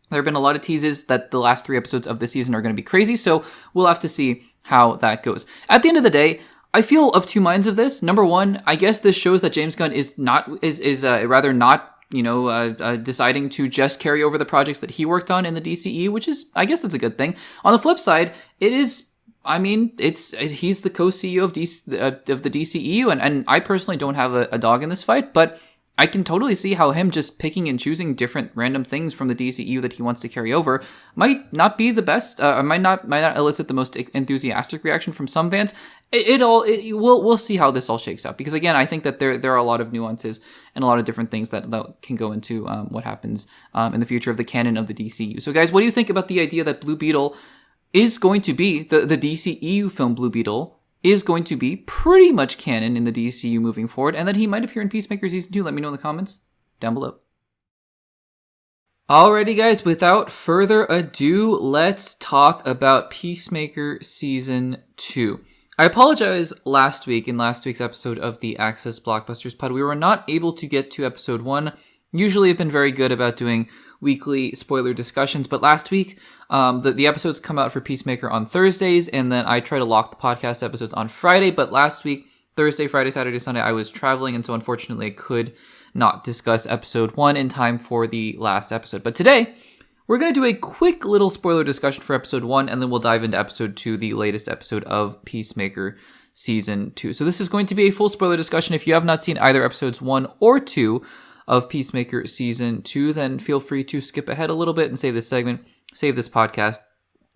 There have been a lot of teases that the last 3 episodes of the season are going to be crazy, so we'll have to see how that goes. At the end of the day, I feel of two minds of this. Number one, I guess this shows that James Gunn is rather not deciding to just carry over the projects that he worked on in the DCE, which is, I guess that's a good thing. On the flip side, it is, I mean, he's the co-CEO of the DCEU, and I personally don't have a dog in this fight, but I can totally see how him just picking and choosing different random things from the DCEU that he wants to carry over might not be the best, might not elicit the most enthusiastic reaction from some fans. We'll see how this all shakes out, because again, I think that there are a lot of nuances and a lot of different things that can go into what happens in the future of the canon of the DCU. So guys, what do you think about the idea that Blue Beetle is going to be, the DCEU film Blue Beetle is going to be pretty much canon in the DCU moving forward, and that he might appear in Peacemaker season 2? Let me know in the comments down below. Alrighty guys, without further ado, let's talk about Peacemaker season 2. I apologize in last week's episode of the Access Blockbusters Pod, we were not able to get to episode 1. Usually I've been very good about doing weekly spoiler discussions, but last week the episodes come out for Peacemaker on Thursdays, and then I try to lock the podcast episodes on Friday. But last week, Thursday, Friday, Saturday, Sunday, I was traveling, and so unfortunately I could not discuss episode 1 in time for the last episode. But today, we're going to do a quick little spoiler discussion for episode 1, and then we'll dive into episode 2, the latest episode of Peacemaker season 2. So this is going to be a full spoiler discussion. If you have not seen either episodes 1 or 2 of Peacemaker season 2, then feel free to skip ahead a little bit and save this segment, save this podcast,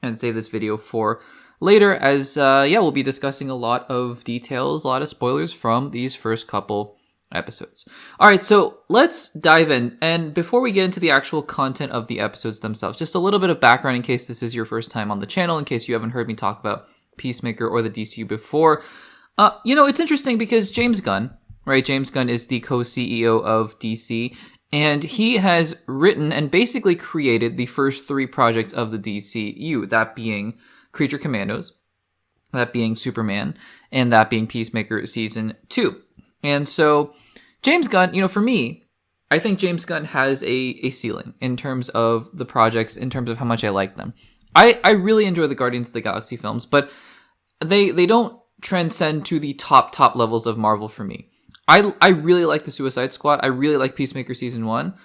and save this video for later, as we'll be discussing a lot of details, a lot of spoilers from these first couple episodes. All right, so let's dive in. And before we get into the actual content of the episodes themselves, just a little bit of background in case this is your first time on the channel, in case you haven't heard me talk about Peacemaker or the DCU before. It's interesting because James Gunn, right? James Gunn is the co-CEO of DC, and he has written and basically created the first 3 projects of the DCU, that being Creature Commandos, that being Superman, and that being Peacemaker season 2. And so James Gunn, for me, I think James Gunn has a ceiling in terms of the projects, in terms of how much I like them. I really enjoy the Guardians of the Galaxy films, but they don't transcend to the top levels of Marvel for me. I really like the Suicide Squad. I really like Peacemaker season 1.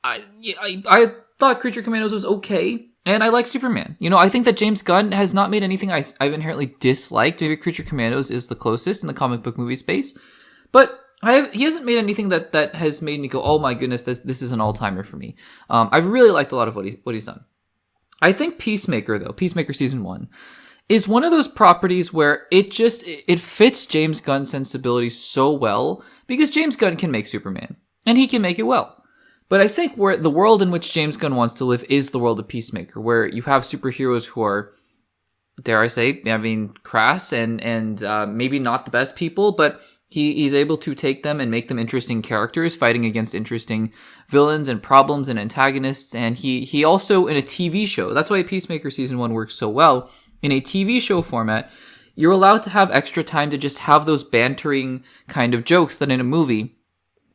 I thought Creature Commandos was okay, and I like Superman. I think that James Gunn has not made anything I've inherently disliked. Maybe Creature Commandos is the closest in the comic book movie space, but he hasn't made anything that has made me go, oh my goodness, this is an all-timer for me. I've really liked a lot of what he's done. I think Peacemaker season 1 is one of those properties where it fits James Gunn's sensibilities so well because James Gunn can make Superman and he can make it well. But I think where the world in which James Gunn wants to live is the world of Peacemaker, where you have superheroes who are, dare I say, crass and maybe not the best people, but he's able to take them and make them interesting characters fighting against interesting villains and problems and antagonists. And he also, in a TV show, that's why Peacemaker Season 1 works so well. In a TV show format, you're allowed to have extra time to just have those bantering kind of jokes that in a movie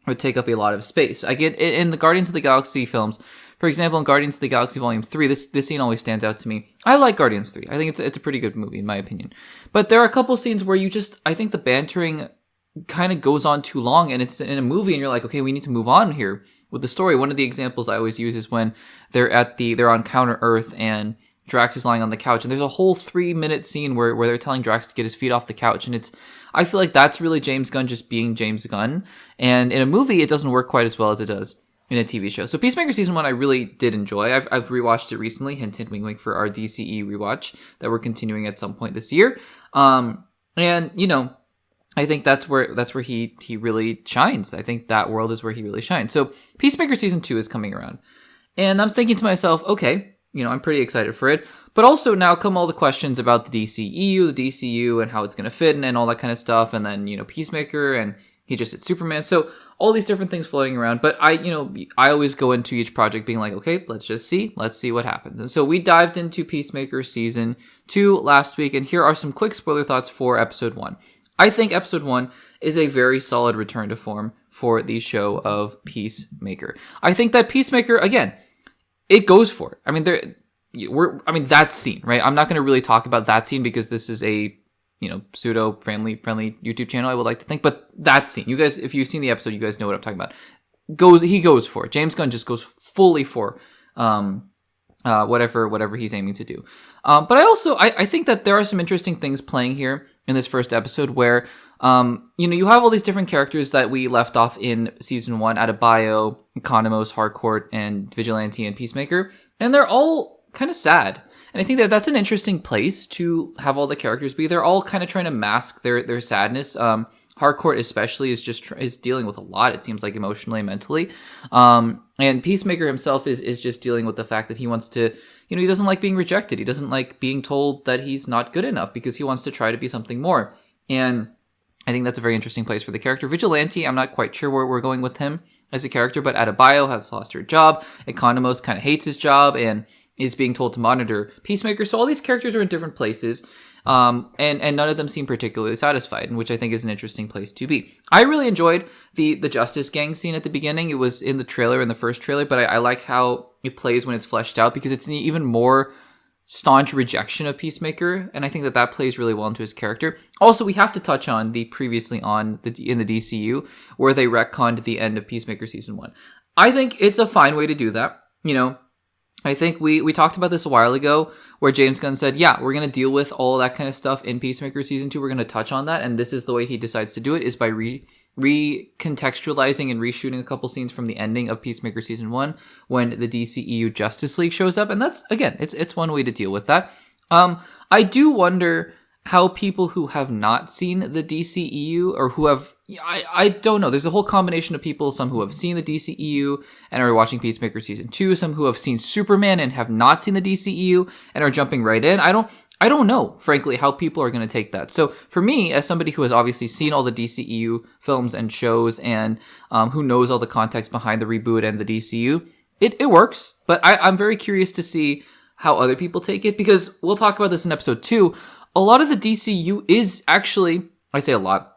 would take up a lot of space. I get in the Guardians of the Galaxy films, for example, in Guardians of the Galaxy Volume 3, this scene always stands out to me. I like Guardians 3. I think it's a pretty good movie, in my opinion. But there are a couple scenes where I think the bantering kind of goes on too long, and it's in a movie, and you're like, okay, we need to move on here with the story. One of the examples I always use is when they're on Counter Earth, and Drax is lying on the couch, and there's a whole 3-minute scene where they're telling Drax to get his feet off the couch, and I feel like that's really James Gunn just being James Gunn, and in a movie, it doesn't work quite as well as it does in a TV show. So Peacemaker Season 1, I really did enjoy. I've rewatched it recently, hint, hint, wink, wink, for our DCE rewatch that we're continuing at some point this year, and, I think that's where he really shines. I think that world is where he really shines. So Peacemaker Season 2 is coming around, and I'm thinking to myself, okay, I'm pretty excited for it. But also now come all the questions about the DCEU, the DCU, and how it's going to fit and all that kind of stuff. And then, Peacemaker, and he just did Superman. So all these different things floating around. But I always go into each project being like, okay, let's see what happens. And so we dived into Peacemaker Season 2 last week. And here are some quick spoiler thoughts for Episode 1. I think Episode 1 is a very solid return to form for the show of Peacemaker. I think that Peacemaker, again, it goes for it. That scene, right? I'm not going to really talk about that scene because this is a, pseudo friendly YouTube channel, I would like to think. But that scene, you guys, if you've seen the episode, you guys know what I'm talking about. He goes for it. James Gunn just goes fully for whatever he's aiming to do. But I think that there are some interesting things playing here in this first episode where, you have all these different characters that we left off in Season 1, Adebayo, Economos, Harcourt, and Vigilante and Peacemaker, and they're all kind of sad. And I think that that's an interesting place to have all the characters be. They're all kind of trying to mask their sadness. Harcourt especially is dealing with a lot, it seems like, emotionally and mentally. And Peacemaker himself is just dealing with the fact that he wants to, he doesn't like being rejected. He doesn't like being told that he's not good enough because he wants to try to be something more. And I think that's a very interesting place for the character. Vigilante, I'm not quite sure where we're going with him as a character, but Adebayo has lost her job. Economos kind of hates his job and is being told to monitor Peacemaker. So all these characters are in different places. And none of them seem particularly satisfied, which I think is an interesting place to be. I really enjoyed the Justice Gang scene at the beginning. It was in the trailer, in the first trailer, but I like how it plays when it's fleshed out because it's an even more staunch rejection of Peacemaker, and I think that plays really well into his character. Also, we have to touch on the previously in the DCU, where they retconned the end of Peacemaker Season 1. I think it's a fine way to do that, I think we talked about this a while ago where James Gunn said, yeah, we're going to deal with all that kind of stuff in Peacemaker Season 2. We're going to touch on that. And this is the way he decides to do it, is by recontextualizing and reshooting a couple scenes from the ending of Peacemaker Season 1 when the DCEU Justice League shows up. And that's, again, it's one way to deal with that. I do wonder how people who have not seen the DCEU or who have, I don't know. There's a whole combination of people, some who have seen the DCEU and are watching Peacemaker Season 2, some who have seen Superman and have not seen the DCEU and are jumping right in. I don't know, frankly, how people are going to take that. So for me, as somebody who has obviously seen all the DCEU films and shows and who knows all the context behind the reboot and the DCU, it works. But I'm very curious to see how other people take it, because we'll talk about this in Episode 2. A lot of the DCU is actually, I say a lot,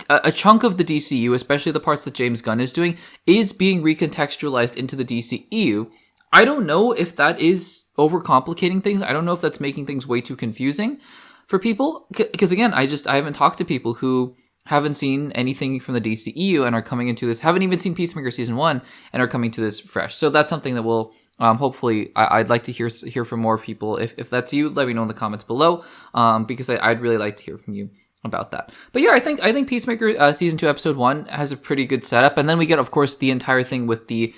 a chunk of the DCU, especially the parts that James Gunn is doing, is being recontextualized into the DCEU. I don't know if that is overcomplicating things. I don't know if that's making things way too confusing for people. Because again, I haven't talked to people who haven't seen anything from the DCEU and are coming into this, haven't even seen Peacemaker Season 1 and are coming to this fresh. So that's something that we'll hopefully, I'd like to hear from more people. If that's you, let me know in the comments below, because I'd really like to hear from you about that. But yeah, I think Peacemaker Season 2 Episode 1 has a pretty good setup. And then we get, of course, the entire thing with the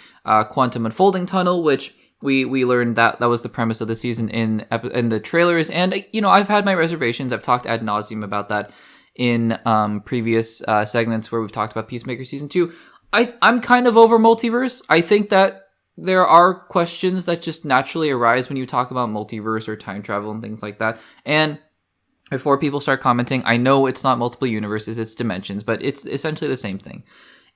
quantum unfolding tunnel, which we learned that was the premise of the season in the trailers, and I've had my reservations. I've talked ad nauseum about that in previous segments where we've talked about Peacemaker season 2. I'm kind of over multiverse. I think that there are questions that just naturally arise when you talk about multiverse or time travel and things like that. And before people start commenting, I know it's not multiple universes, it's dimensions, but it's essentially the same thing.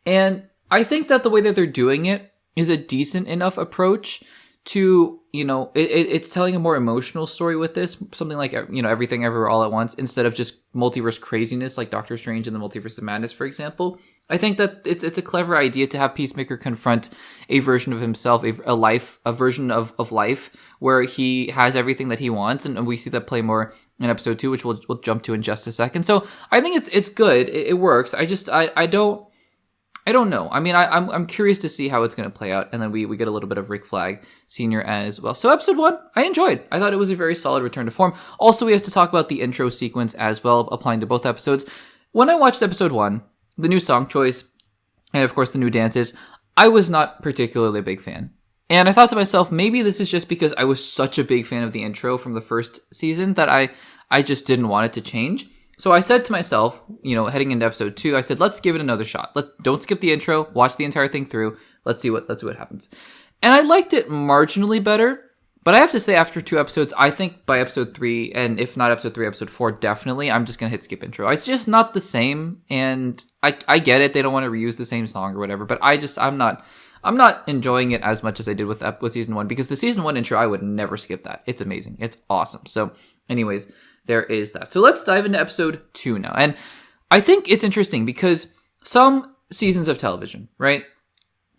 And I think that the way that they're doing it is a decent enough approach to, it's telling a more emotional story with this, something like, Everything Everywhere All at Once, instead of just multiverse craziness like Doctor Strange and the Multiverse of Madness, for example. I think that it's a clever idea to have Peacemaker confront a version of himself, a version of life where he has everything that he wants, and we see that play more in episode 2, which we'll jump to in just a second. So I think it's good. It works. I don't know. I mean, I'm curious to see how it's going to play out, and then we get a little bit of Rick Flag Sr. as well. So episode 1, I enjoyed. I thought it was a very solid return to form. Also, we have to talk about the intro sequence as well, applying to both episodes. When I watched episode 1, the new song choice, and of course the new dances, I was not particularly a big fan. And I thought to myself, maybe this is just because I was such a big fan of the intro from the first season that I just didn't want it to change. So I said to myself, heading into episode 2, I said, let's give it another shot. Don't skip the intro, watch the entire thing through. Let's see what happens. And I liked it marginally better, but I have to say after 2 episodes, I think by episode 3, and if not episode 3, episode 4, definitely, I'm just going to hit skip intro. It's just not the same, and I get it. They don't want to reuse the same song or whatever, but I'm not enjoying it as much as I did with season 1, because the season 1 intro, I would never skip that. It's amazing. It's awesome. So anyways, there is that. So let's dive into episode 2 now. And I think it's interesting because some seasons of television, right?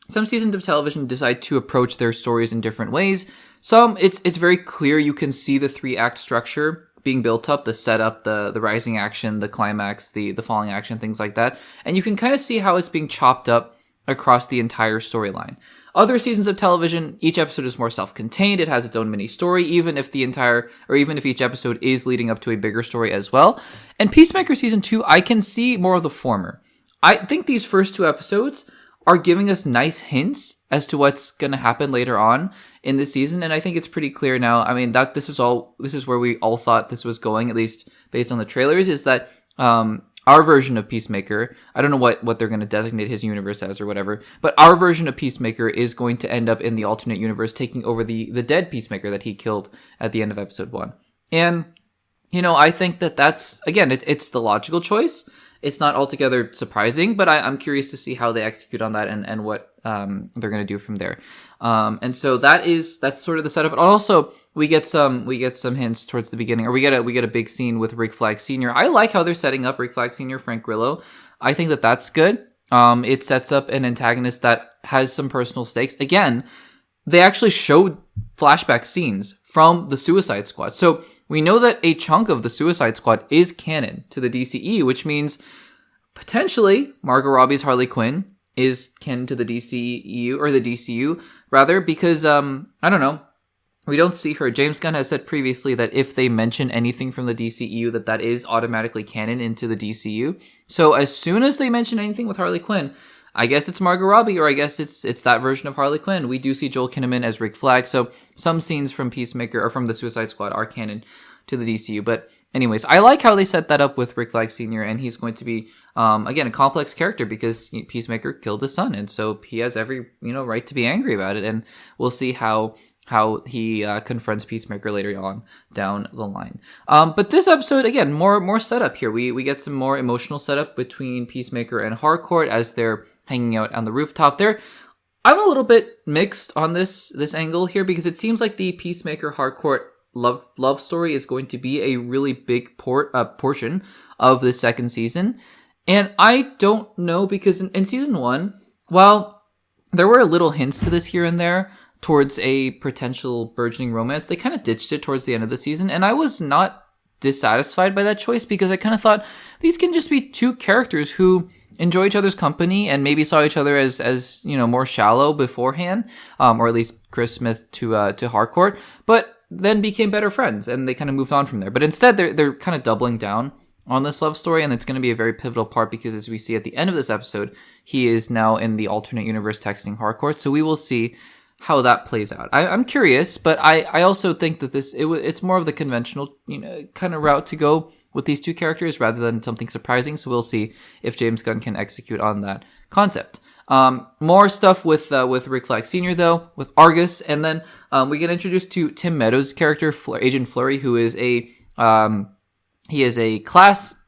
Some seasons of television decide to approach their stories in different ways. Some, it's very clear you can see the 3-act structure being built up, the setup, the rising action, the climax, the falling action, things like that. And you can kind of see how it's being chopped up across the entire storyline. Other seasons of television, each episode is more self-contained. It has its own mini story, even if each episode is leading up to a bigger story as well. And Peacemaker season 2, I can see more of the former. I think these first 2 episodes are giving us nice hints as to what's going to happen later on in the season, and I think it's pretty clear now. I mean, that this is where we all thought this was going, at least based on the trailers, is that our version of Peacemaker, I don't know what they're going to designate his universe as or whatever, but our version of Peacemaker is going to end up in the alternate universe taking over the dead Peacemaker that he killed at the end of episode 1. And, I think that's, again, it's the logical choice. It's not altogether surprising, but I'm curious to see how they execute on that and what they're going to do from there. And so that's sort of the setup. But also, we get some hints towards the beginning, or we get a big scene with Rick Flag Sr. I like how they're setting up Rick Flag Sr., Frank Grillo. I think that's good. It sets up an antagonist that has some personal stakes. Again, they actually showed flashback scenes from the Suicide Squad. So we know that a chunk of the Suicide Squad is canon to the DCEU, which means potentially Margot Robbie's Harley Quinn is canon to the DCEU, or the DCU rather, because I don't know, we don't see her. James Gunn has said previously that if they mention anything from the DCEU, that is automatically canon into the DCU. So as soon as they mention anything with Harley Quinn, I guess it's Margot Robbie, or I guess it's that version of Harley Quinn. We do see Joel Kinnaman as Rick Flag, so some scenes from Peacemaker or from the Suicide Squad are canon to the DCU. But anyways, I like how they set that up with Rick Flag Sr., and he's going to be, again, a complex character because Peacemaker killed his son, and so he has every right to be angry about it, and we'll see how he confronts Peacemaker later on down the line. But this episode, again, more setup here. We get some more emotional setup between Peacemaker and Harcourt as they're hanging out on the rooftop there. I'm a little bit mixed on this angle here because it seems like the Peacemaker Harcourt love story is going to be a really big portion of the second season. And I don't know, because in season 1, while there were little hints to this here and there towards a potential burgeoning romance, they kind of ditched it towards the end of the season, and I was not dissatisfied by that choice because I kind of thought these can just be 2 characters who enjoy each other's company and maybe saw each other as more shallow beforehand, or at least Chris Smith to Harcourt, but then became better friends, and they kind of moved on from there. But instead, they're kind of doubling down on this love story, and it's going to be a very pivotal part because, as we see at the end of this episode, he is now in the alternate universe texting Harcourt. So we will see how that plays out. I'm curious, but I also think that it's more of the conventional, kind of route to go with these two characters rather than something surprising. So we'll see if James Gunn can execute on that concept. More stuff with Rick Flag Sr. though, with Argus, and then we get introduced to Tim Meadows' character, Agent Flurry, who is he is a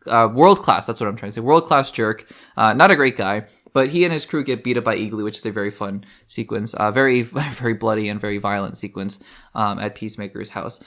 world class. That's what I'm trying to say. World class jerk. Not a great guy. But he and his crew get beat up by Eagly, which is a very fun sequence. Very, very bloody and very violent sequence at Peacemaker's house.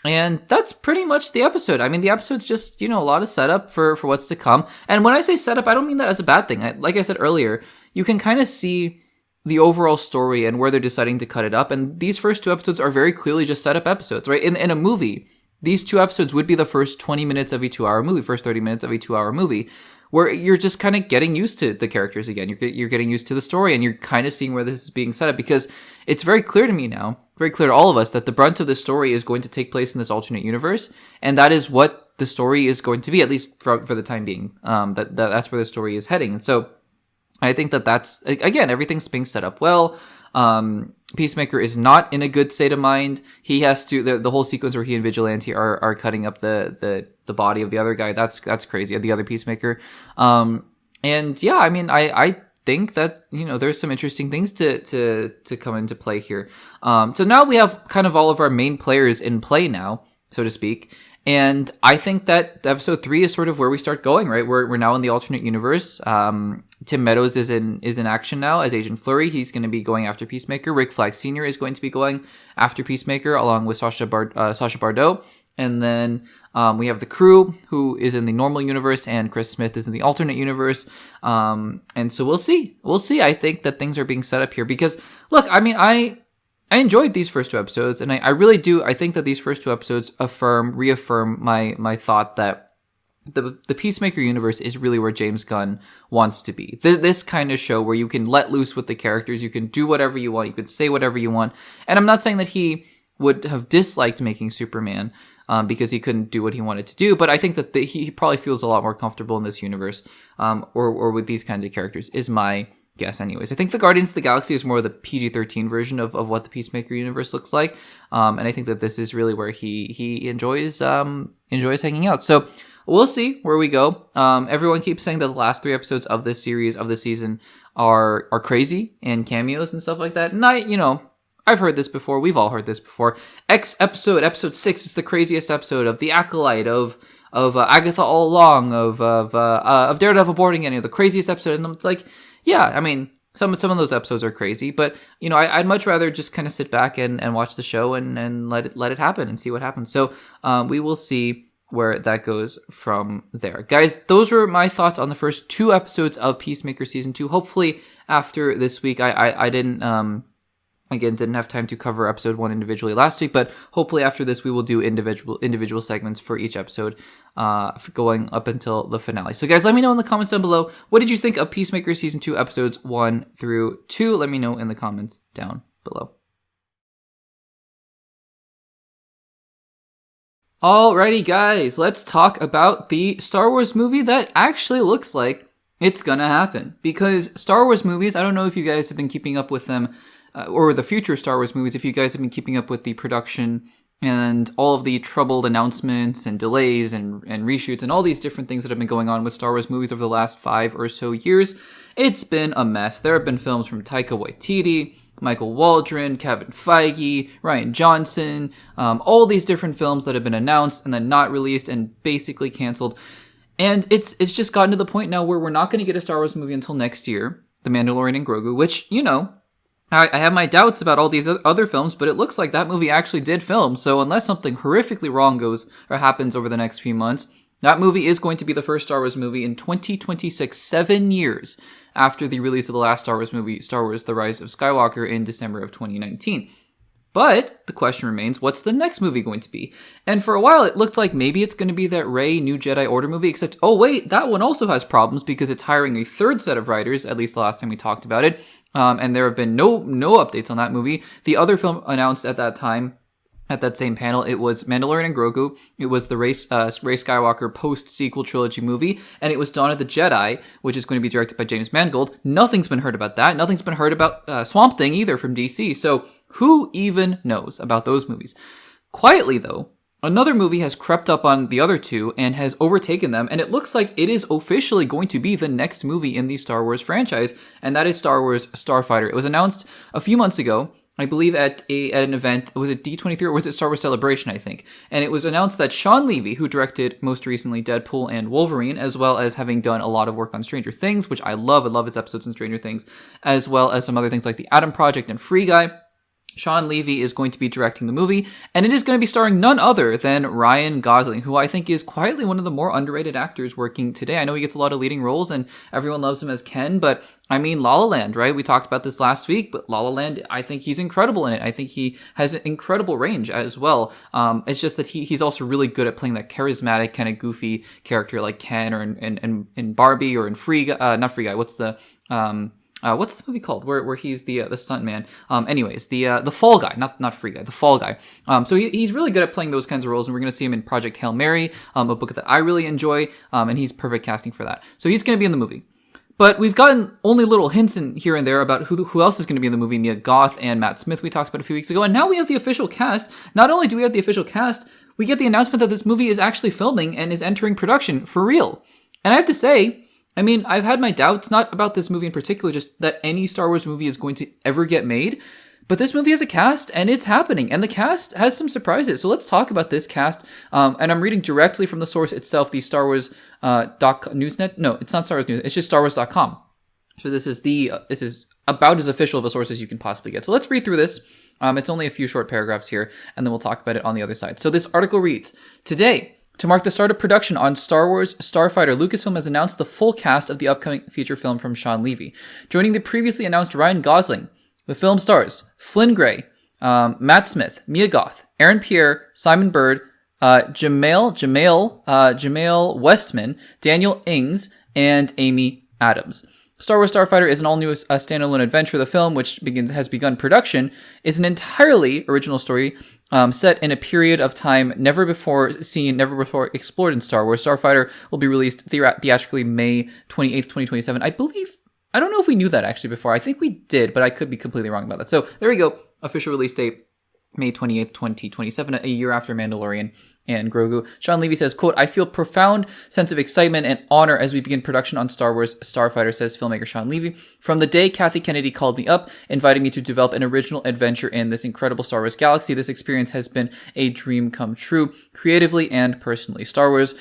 And that's pretty much the episode. I mean, the episode's just, a lot of setup for what's to come. And when I say setup, I don't mean that as a bad thing. Like I said earlier, you can kind of see the overall story and where they're deciding to cut it up. And these first 2 episodes are very clearly just setup episodes, right? In a movie, these 2 episodes would be the first 20 minutes of a 2-hour movie, first 30 minutes of a 2-hour movie, where you're just kind of getting used to the characters again. You're getting used to the story, and you're kind of seeing where this is being set up, because it's very clear to me now, very clear to all of us, that the brunt of the story is going to take place in this alternate universe, and that is what the story is going to be, at least for the time being. That's where the story is heading. And so I think that's, again, everything's being set up well. Peacemaker is not in a good state of mind. He has to, the whole sequence where he and Vigilante are cutting up the body of the other guy. That's crazy. The other Peacemaker. And yeah, I mean, I think that, there's some interesting things to come into play here. So now we have kind of all of our main players in play now, so to speak. And I think that episode 3 is sort of where we start going, right? We're now in the alternate universe. Tim Meadows is in action now as Agent Flurry. He's going to be going after Peacemaker. Rick Flag Sr. is going to be going after Peacemaker along with Sacha Bardot. And then we have the crew, who is in the normal universe, and Chris Smith is in the alternate universe. And so we'll see. I think that things are being set up here because, look, I mean, I enjoyed these first 2 episodes, and I really do. I think that these first 2 episodes reaffirm my thought that the Peacemaker universe is really where James Gunn wants to be. This kind of show where you can let loose with the characters, you can do whatever you want, you could say whatever you want. And I'm not saying that he would have disliked making Superman because he couldn't do what he wanted to do, but I think that he probably feels a lot more comfortable in this universe or with these kinds of characters, is my guess anyways. I think the Guardians of the Galaxy is more of the PG-13 version of what the Peacemaker universe looks like. And I think that this is really where he enjoys hanging out. So we'll see where we go. Everyone keeps saying that the last 3 episodes of this series, of this season, are crazy and cameos and stuff like that. And I've heard this before. We've all heard this before. Episode 6 is the craziest episode of The Acolyte, of Agatha All Along, of Daredevil Boarding Any, the craziest episode. And it's like, yeah, I mean, some of those episodes are crazy, but I'd much rather just kind of sit back and watch the show and let it happen and see what happens. So we will see where that goes from there. Guys, those were my thoughts on the first 2 episodes of Peacemaker Season 2. Hopefully after this week, I didn't have time to cover episode 1 individually last week, but hopefully after this we will do individual segments for each episode going up until the finale. So guys, let me know in the comments down below, what did you think of Peacemaker Season 2 episodes 1 through 2? Let me know in the comments down below. Alrighty guys, let's talk about the Star Wars movie that actually looks like it's gonna happen. Because Star Wars movies, I don't know if you guys have been keeping up with them, or the future Star Wars movies, if you guys have been keeping up with the production and all of the troubled announcements and delays and reshoots and all these different things that have been going on with Star Wars movies over the last 5 or so years, it's been a mess. There have been films from Taika Waititi, Michael Waldron, Kevin Feige, Rian Johnson, all these different films that have been announced and then not released and basically canceled. And it's just gotten to the point now where we're not going to get a Star Wars movie until next year, The Mandalorian and Grogu, which, I have my doubts about all these other films, but it looks like that movie actually did film. So unless something horrifically wrong goes or happens over the next few months, that movie is going to be the first Star Wars movie in 2026, 7 years after the release of the last Star Wars movie, Star Wars The Rise of Skywalker, in December of 2019. But the question remains, what's the next movie going to be? And for a while, it looked like maybe it's going to be that Rey New Jedi Order movie, except, oh wait, that one also has problems because it's hiring a 3rd set of writers, at least the last time we talked about it. And there have been no updates on that movie. The other film announced at that time at that same panel. It was Mandalorian and Grogu. It was the Rey Skywalker post-sequel trilogy movie. And it was Dawn of the Jedi, which is going to be directed by James Mangold. Nothing's been heard about that. Nothing's been heard about Swamp Thing either from DC. So who even knows about those movies? Quietly, though, another movie has crept up on the other two and has overtaken them, and it looks like it is officially going to be the next movie in the Star Wars franchise, and that is Star Wars Starfighter. It was announced a few months ago, I believe at an event. Was it D23 or was it Star Wars Celebration, I think? And it was announced that SHAWN Levy, who directed most recently Deadpool and Wolverine, as well as having done a lot of work on Stranger Things, which I love his episodes on Stranger Things, as well as some other things like The Atom Project and Free Guy, SHAWN Levy is going to be directing the movie, and it is going to be starring none other than Ryan Gosling, who I think is quietly one of the more underrated actors working today. I know he gets a lot of leading roles, and everyone loves him as Ken, but I mean, La La Land, right? We talked about this last week, but La La Land, I think he's incredible in it. I think he has an incredible range as well. It's just that he's also really good at playing that charismatic, kind of goofy character like Ken or in Barbie or in Free Guy, not Free Guy, what's the movie called where he's the stuntman? Anyways, the Fall Guy, not Free Guy, the Fall Guy. So he's really good at playing those kinds of roles, and we're going to see him in Project Hail Mary, a book that I really enjoy, and he's perfect casting for that. So he's going to be in the movie. But we've gotten only little hints in here and there about who else is going to be in the movie. Mia Goth and Matt Smith we talked about a few weeks ago, and now we have the official cast. Not only do we have the official cast, we get the announcement that this movie is actually filming and is entering production for real. And I have to say, I mean, I've had my doubts, not about this movie in particular, just that any Star Wars movie is going to ever get made. But this movie has a cast, and it's happening. And the cast has some surprises. So let's talk about this cast. And I'm reading directly from the source itself, the Star Wars Newsnet. No, it's not Star Wars News. It's just StarWars.com. So this is about as official of a source as you can possibly get. So let's read through this. It's only a few short paragraphs here, and then we'll talk about it on the other side. So this article reads, today, to mark the start of production on Star Wars Starfighter, Lucasfilm has announced the full cast of the upcoming feature film from SHAWN Levy. Joining the previously announced Ryan Gosling, the film stars Flynn Gray, Matt Smith, Mia Goth, Aaron Pierre, Simon Bird, Jamel Westman, Daniel Ings, and Amy Adams. Star Wars Starfighter is an all-new standalone adventure. The film, which has begun production, is an entirely original story set in a period of time never before seen, never before explored in Star Wars. Starfighter will be released theatrically May 28th, 2027. I believe, I don't know if we knew that actually before. I think we did, but I could be completely wrong about that. So there we go. Official release date, May 28th, 2027, a year after Mandalorian and Grogu. SHAWN Levy says, quote, I feel profound sense of excitement and honor as we begin production on Star Wars Starfighter, says filmmaker SHAWN Levy. From the day Kathy Kennedy called me up, inviting me to develop an original adventure in this incredible Star Wars galaxy, this experience has been a dream come true, creatively and personally. Star Wars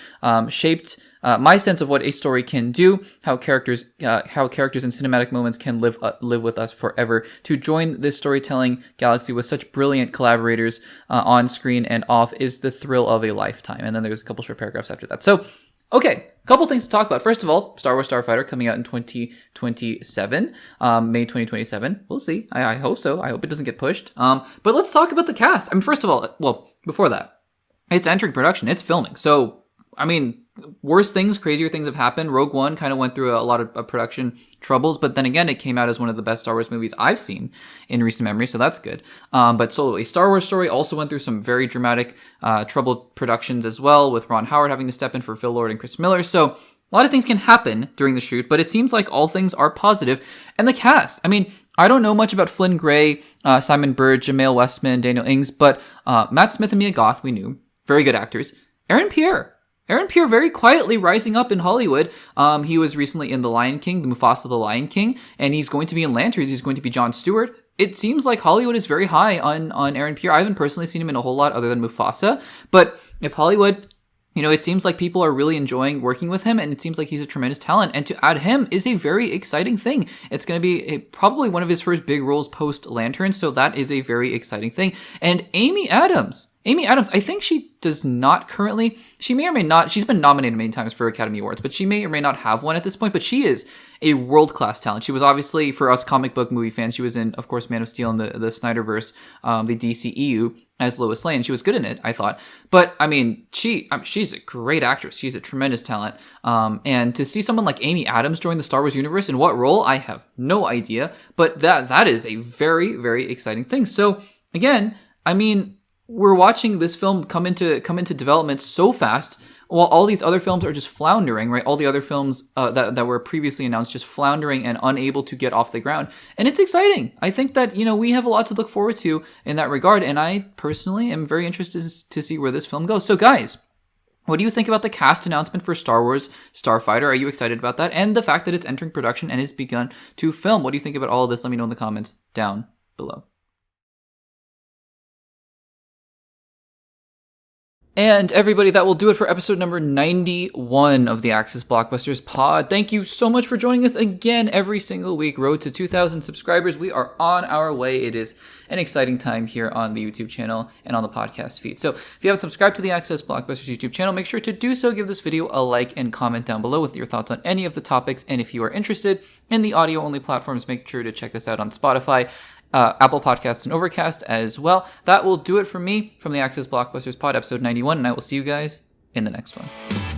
shaped my sense of what a story can do, how characters and cinematic moments can live with us forever. To join this storytelling galaxy with such brilliant collaborators on screen and off is the thrill of a lifetime. And then there's a couple short paragraphs after that. So, okay, a couple things to talk about. First of all, Star Wars Starfighter coming out in 2027, May 2027. We'll see. I hope so. I hope it doesn't get pushed. But let's talk about the cast. I mean, first of all, well, before that, it's entering production. It's filming. So, I mean, worse things, crazier things have happened. Rogue One kind of went through a lot of production troubles, but then again, it came out as one of the best Star Wars movies I've seen in recent memory, so that's good. But Solo, a Star Wars story, also went through some very dramatic, troubled productions as well, with Ron Howard having to step in for Phil Lord and Chris Miller. So a lot of things can happen during the shoot, but it seems like all things are positive. And the cast, I mean, I don't know much about Flynn Gray, Simon Bird, Jamel Westman, Daniel Ings, but Matt Smith and Mia Goth, we knew. Very good actors. Aaron Pierre very quietly rising up in Hollywood. He was recently in The Lion King, the Mufasa the Lion King, and he's going to be in Lanterns. He's going to be Jon Stewart. It seems like Hollywood is very high on Aaron Pierre. I haven't personally seen him in a whole lot other than Mufasa, but if Hollywood, it seems like people are really enjoying working with him, and it seems like he's a tremendous talent, and to add him is a very exciting thing. It's going to be probably one of his first big roles post-Lantern, so that is a very exciting thing. And Amy Adams, I think she does not currently, she may or may not, she's been nominated many times for Academy Awards, but she may or may not have one at this point, but she is a world-class talent. She was obviously, for us comic book movie fans, she was in, of course, Man of Steel and the Snyderverse, the DCEU as Lois Lane. She was good in it, I thought. But, I mean, she's a great actress. She's a tremendous talent. And to see someone like Amy Adams join the Star Wars universe, in what role, I have no idea. But that is a very, very exciting thing. So, again, I mean, we're watching this film come into development so fast, while all these other films are just floundering, right? All the other films that were previously announced just floundering and unable to get off the ground. And it's exciting. I think that, we have a lot to look forward to in that regard. And I personally am very interested to see where this film goes. So guys, what do you think about the cast announcement for Star Wars Starfighter? Are you excited about that? And the fact that it's entering production and has begun to film. What do you think about all of this? Let me know in the comments down below. And everybody, that will do it for episode number 91 of the Access Blockbusters pod. Thank you so much for joining us again every single week. Road to 2,000 subscribers. We are on our way. It is an exciting time here on the YouTube channel and on the podcast feed. So if you haven't subscribed to the Access Blockbusters YouTube channel, make sure to do so. Give this video a like and comment down below with your thoughts on any of the topics. And if you are interested in the audio-only platforms, make sure to check us out on Spotify, Apple Podcasts, and Overcast as well. That will do it for me from the Access Blockbusters pod, episode 91, and I will see you guys in the next one.